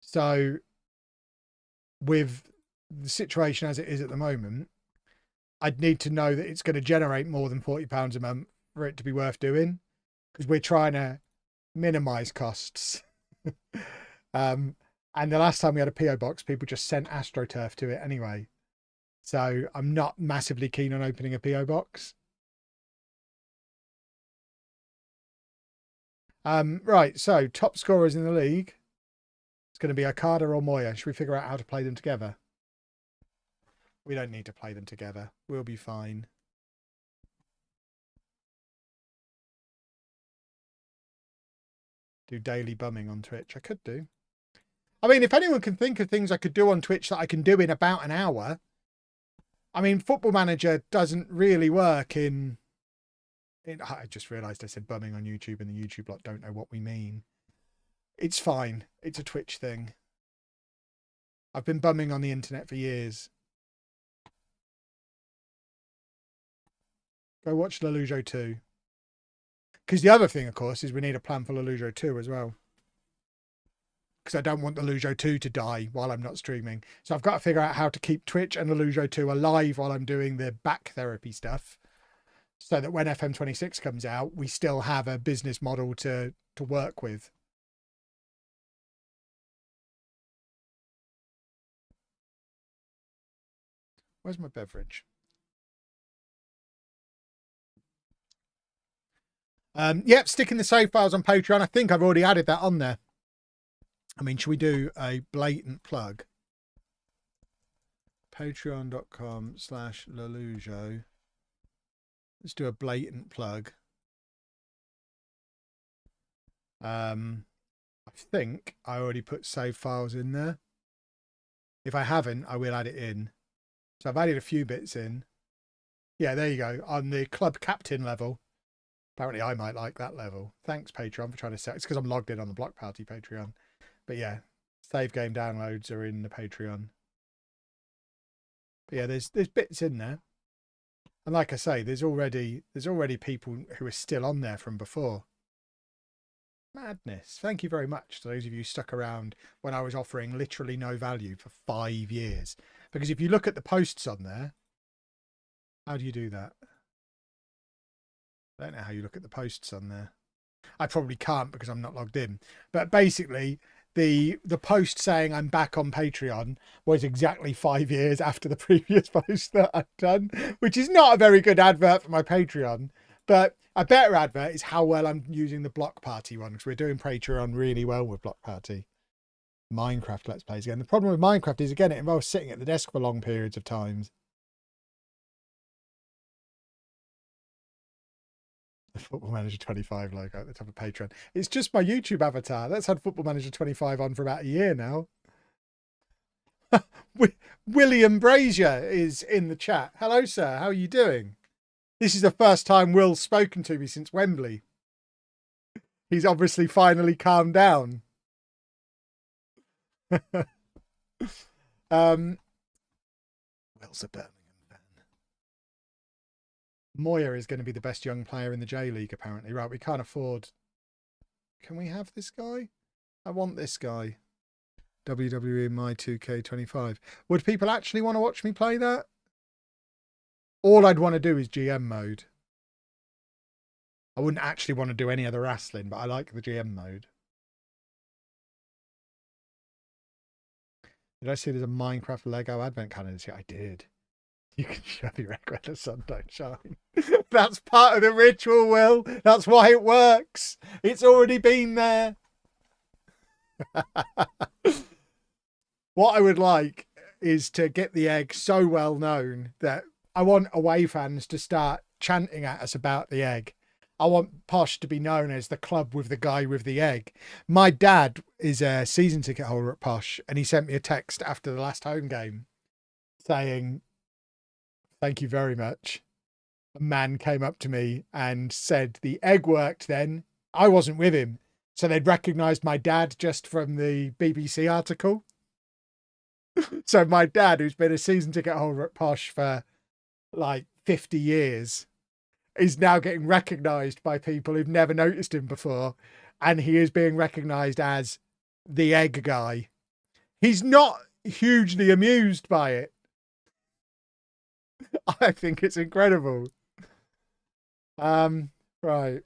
So with the situation as it is at the moment, I'd need to know that it's going to generate more than £40 a month for it to be worth doing, because we're trying to minimize costs. And the last time we had a PO box, people just sent AstroTurf to it anyway. So I'm not massively keen on opening a PO box. Right, so top scorers in the league. It's going to be Okada or Moya. Should we figure out how to play them together? We don't need to play them together. We'll be fine. Do daily bumming on Twitch. I could do. I mean, if anyone can think of things I could do on Twitch that I can do in about an hour. I mean, Football Manager doesn't really work in I just realised I said bumming on YouTube and the YouTube lot don't know what we mean. It's fine. It's a Twitch thing. I've been bumming on the internet for years. Go watch lollujo 2. Because the other thing, of course, is we need a plan for lollujo 2 as well. Because I don't want the lollujo 2 to die while I'm not streaming. So I've got to figure out how to keep Twitch and the lollujo 2 alive while I'm doing the back therapy stuff. So that when FM26 comes out, we still have a business model to work with. Where's my beverage? Yep, sticking the save files on Patreon. I think I've already added that on there. I mean, should we do a blatant plug? Patreon.com/lollujo. Let's do a blatant plug. I think I already put save files in there. If I haven't, I will add it in. So I've added a few bits in. Yeah, there you go. On the club captain level. Apparently I might like that level. Thanks, Patreon, for trying to set. It's because I'm logged in on the Block Party Patreon. But yeah, save game downloads are in the Patreon. But yeah, there's bits in there. And like I say, there's already people who are still on there from before. Madness. Thank you very much to those of you who stuck around when I was offering literally no value for 5 years. Because if you look at the posts on there, how do you do that? I don't know how you look at the posts on there. I probably can't because I'm not logged in. But basically, the post saying I'm back on Patreon was exactly 5 years after the previous post that I've done, which is not a very good advert for my Patreon. But a better advert is how well I'm using the Block Party one, because we're doing Patreon really well with Block Party. Minecraft Let's Plays again. The problem with Minecraft is, again, it involves sitting at the desk for long periods of times. The Football Manager 25 logo at the top of Patreon. It's just my YouTube avatar. That's had Football Manager 25 on for about a year now. William Brazier is in the chat. Hello, sir. How are you doing? This is the first time Will's spoken to me since Wembley. He's obviously finally calmed down. Will's a Birmingham fan. Moya is going to be the best young player in the J League, apparently. Right, we can't afford... Can we have this guy? I want this guy. WWE My 2K25. Would people actually want to watch me play that? All I'd want to do is GM mode. I wouldn't actually want to do any other wrestling, but I like the GM mode. Did I see there's a Minecraft Lego advent calendar? I did. You can shove your egg where the sun don't shine. That's part of the ritual, Will. That's why it works. It's already been there. What I would like is to get the egg so well known that I want away fans to start chanting at us about the egg. I want Posh to be known as the club with the guy with the egg. My dad is a season ticket holder at Posh, and he sent me a text after the last home game saying, "Thank you very much." A man came up to me and said the egg worked then. I wasn't with him. So they'd recognised my dad just from the BBC article. So my dad, who's been a season ticket holder at Posh for like 50 years, is now getting recognised by people who've never noticed him before. And he is being recognised as the egg guy. He's not hugely amused by it. I think it's incredible. Right.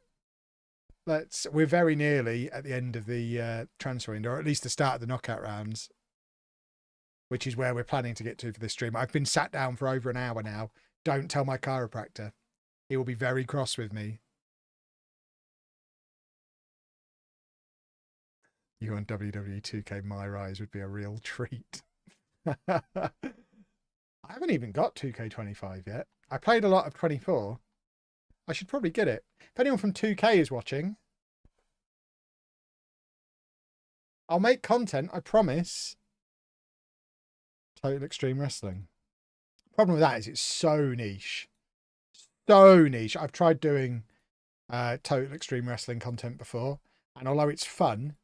We're very nearly at the end of the transfer window, or at least the start of the knockout rounds, which is where we're planning to get to for this stream. I've been sat down for over an hour now. Don't tell my chiropractor. He will be very cross with me. You on WWE 2K My Rise would be a real treat. I haven't even got 2K25 yet. I played a lot of 24. I should probably get it. If anyone from 2K is watching, I'll make content, I promise. Total Extreme Wrestling. Problem with that is it's so niche. So niche. I've tried doing Total Extreme Wrestling content before, and although it's fun,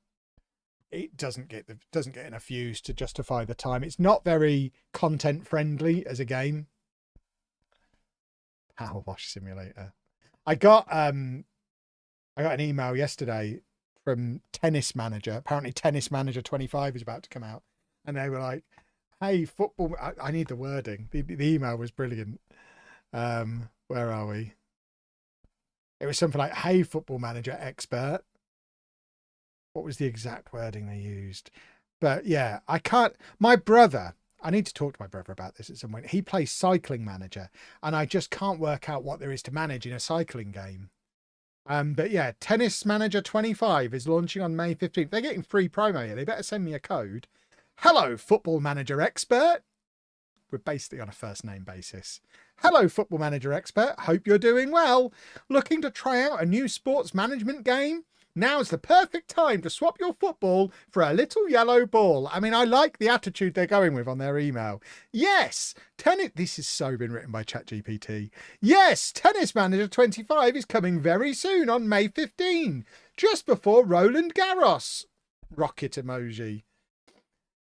it doesn't get enough views to justify the time. It's not very content friendly as a game. Power Wash Simulator. I got an email yesterday from Tennis Manager. Apparently Tennis Manager 25 is about to come out, and they were like, "Hey, football." I need the wording. The email was brilliant. Where are we? It was something like, "Hey, Football Manager expert." What was the exact wording they used? But yeah, I can't. My brother, I need to talk to my brother about this at some point. He plays Cycling Manager, and I just can't work out what there is to manage in a cycling game. But yeah, Tennis Manager 25 is launching on May 15th. They're getting free promo here. They better send me a code. Hello, Football Manager expert. We're basically on a first name basis. Hello, Football Manager expert. Hope you're doing well. Looking to try out a new sports management game? Now's the perfect time to swap your football for a little yellow ball. I mean, I like the attitude they're going with on their email. Yes, this has so been written by ChatGPT. Yes, Tennis Manager 25 is coming very soon on May 15, just before Roland Garros. Rocket emoji.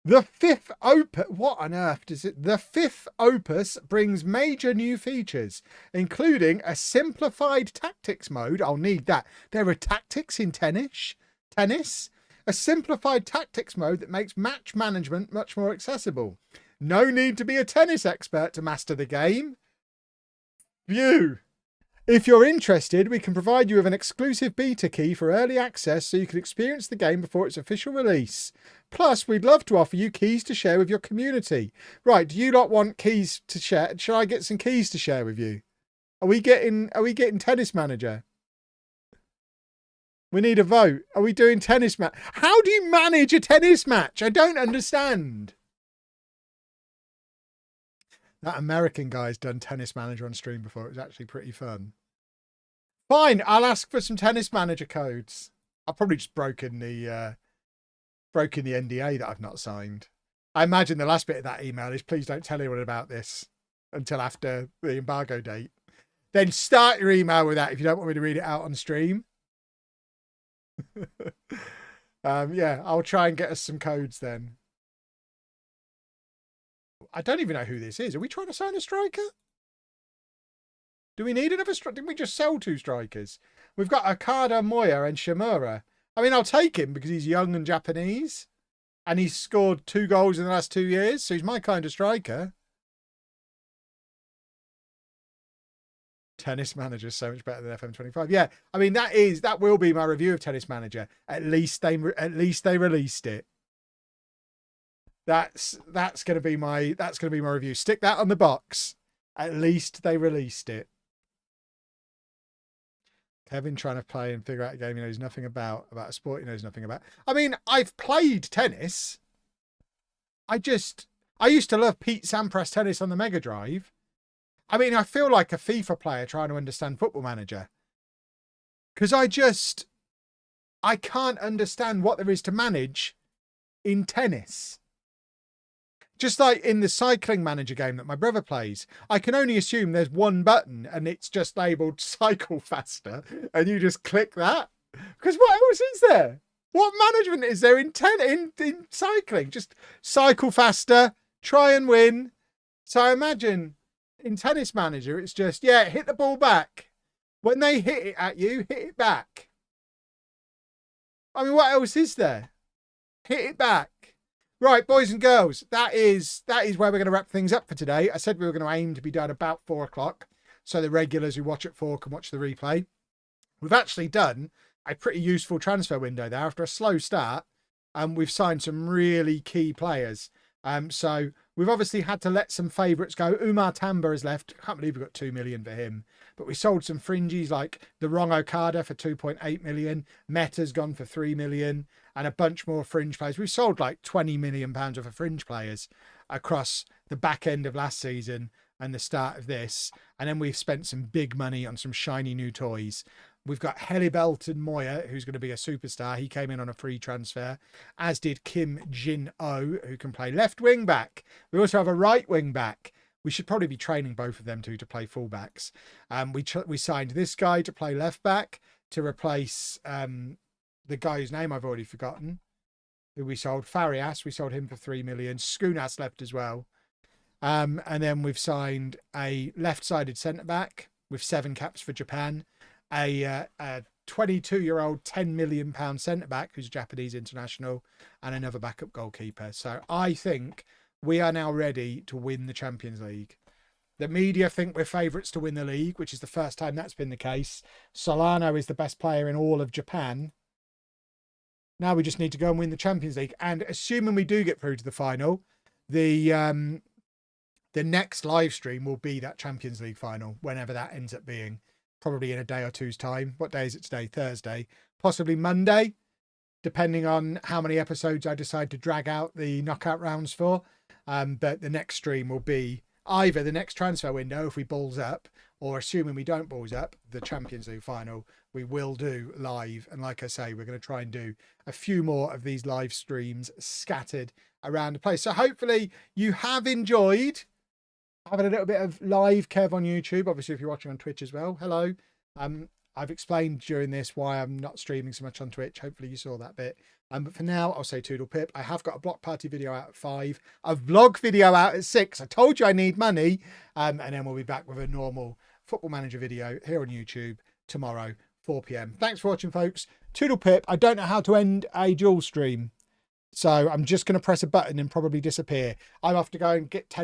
The fifth opus, what on earth does it? The fifth opus brings major new features, including a simplified tactics mode. I'll need that. There are tactics in tennis. A simplified tactics mode that makes match management much more accessible. No need to be a tennis expert to master the game. Phew. If you're interested, we can provide you with an exclusive beta key for early access so you can experience the game before its official release. Plus, we'd love to offer you keys to share with your community. Right, do you not want keys to share? Shall I get some keys to share with you? Are we getting Tennis Manager? We need a vote. Are we doing tennis match? How do you manage a tennis match? I don't understand. That American guy's done Tennis Manager on stream before. It was actually pretty fun. Fine, I'll ask for some Tennis Manager codes. I've probably just broken the NDA that I've not signed. I imagine the last bit of that email is please don't tell anyone about this until after the embargo date. Then start your email with that if you don't want me to read it out on stream. Yeah, I'll try and get us some codes then. I don't even know who this is. Are we trying to sign a striker? Do we need another striker? Didn't we just sell 2 strikers? We've got Okada, Moya and Shimura. I mean, I'll take him because he's young and Japanese. And he's scored 2 goals in the last 2 years. So he's my kind of striker. Tennis Manager is so much better than FM25. Yeah, I mean, that will be my review of Tennis Manager. At least they released it. That's going to be my review. Stick that on the box. At least they released it. Kevin trying to play and figure out a game he knows nothing about a sport he knows nothing about. I mean, I've played tennis. I used to love Pete Sampras tennis on the Mega Drive. I mean, I feel like a FIFA player trying to understand Football Manager. Because I can't understand what there is to manage in tennis. Just like in the cycling manager game that my brother plays, I can only assume there's one button and it's just labelled cycle faster and you just click that. Because what else is there? What management is there in cycling? Just cycle faster, try and win. So I imagine in Tennis Manager, it's just, yeah, hit the ball back. When they hit it at you, hit it back. I mean, what else is there? Hit it back. Right, boys and girls, that is where we're going to wrap things up for today. I said we were going to aim to be done about 4 o'clock, so the regulars who watch at 4 can watch the replay. We've actually done a pretty useful transfer window there after a slow start, and we've signed some really key players. So we've obviously had to let some favourites go. Umar Tamba has left. I can't believe we got 2 million for him. But we sold some fringies like the wrong Okada for 2.8 million. Meta's gone for 3 million. And a bunch more fringe players. We've sold like 20 million pounds worth of fringe players across the back end of last season and the start of this. And then we've spent some big money on some shiny new toys. We've got Helibelton Moya, who's going to be a superstar. He came in on a free transfer, as did Kim Jin-Oh, who can play left wing back. We also have a right wing back. We should probably be training both of them to play fullbacks. We signed this guy to play left back to replace the guy whose name I've already forgotten, who we sold. Farias, we sold him for 3 million. Skunas left as well. And then we've signed a left-sided centre-back with 7 caps for Japan. A 22-year-old £10 million centre-back who's a Japanese international, and another backup goalkeeper. So I think we are now ready to win the Champions League. The media think we're favourites to win the league, which is the first time that's been the case. Solano is the best player in all of Japan. Now we just need to go and win the Champions League. And assuming we do get through to the final, the next live stream will be that Champions League final, whenever that ends up being. Probably in a day or two's time. What day is it today? Thursday. Possibly Monday, depending on how many episodes I decide to drag out the knockout rounds for. But the next stream will be either the next transfer window if we balls up, or assuming we don't balls up, the Champions League final we will do live. And like I say, we're going to try and do a few more of these live streams scattered around the place. So hopefully you have enjoyed having a little bit of live Kev on YouTube. Obviously, if you're watching on Twitch as well, hello. I've explained during this why I'm not streaming so much on Twitch. Hopefully you saw that bit. But for now, I'll say toodle pip. I have got a block party video out at 5, a vlog video out at 6. I told you I need money. And then we'll be back with a normal Football Manager video here on YouTube tomorrow, 4 p.m. Thanks for watching, folks. Toodle pip. I don't know how to end a dual stream, so I'm just going to press a button and probably disappear. I'm off to go and get 10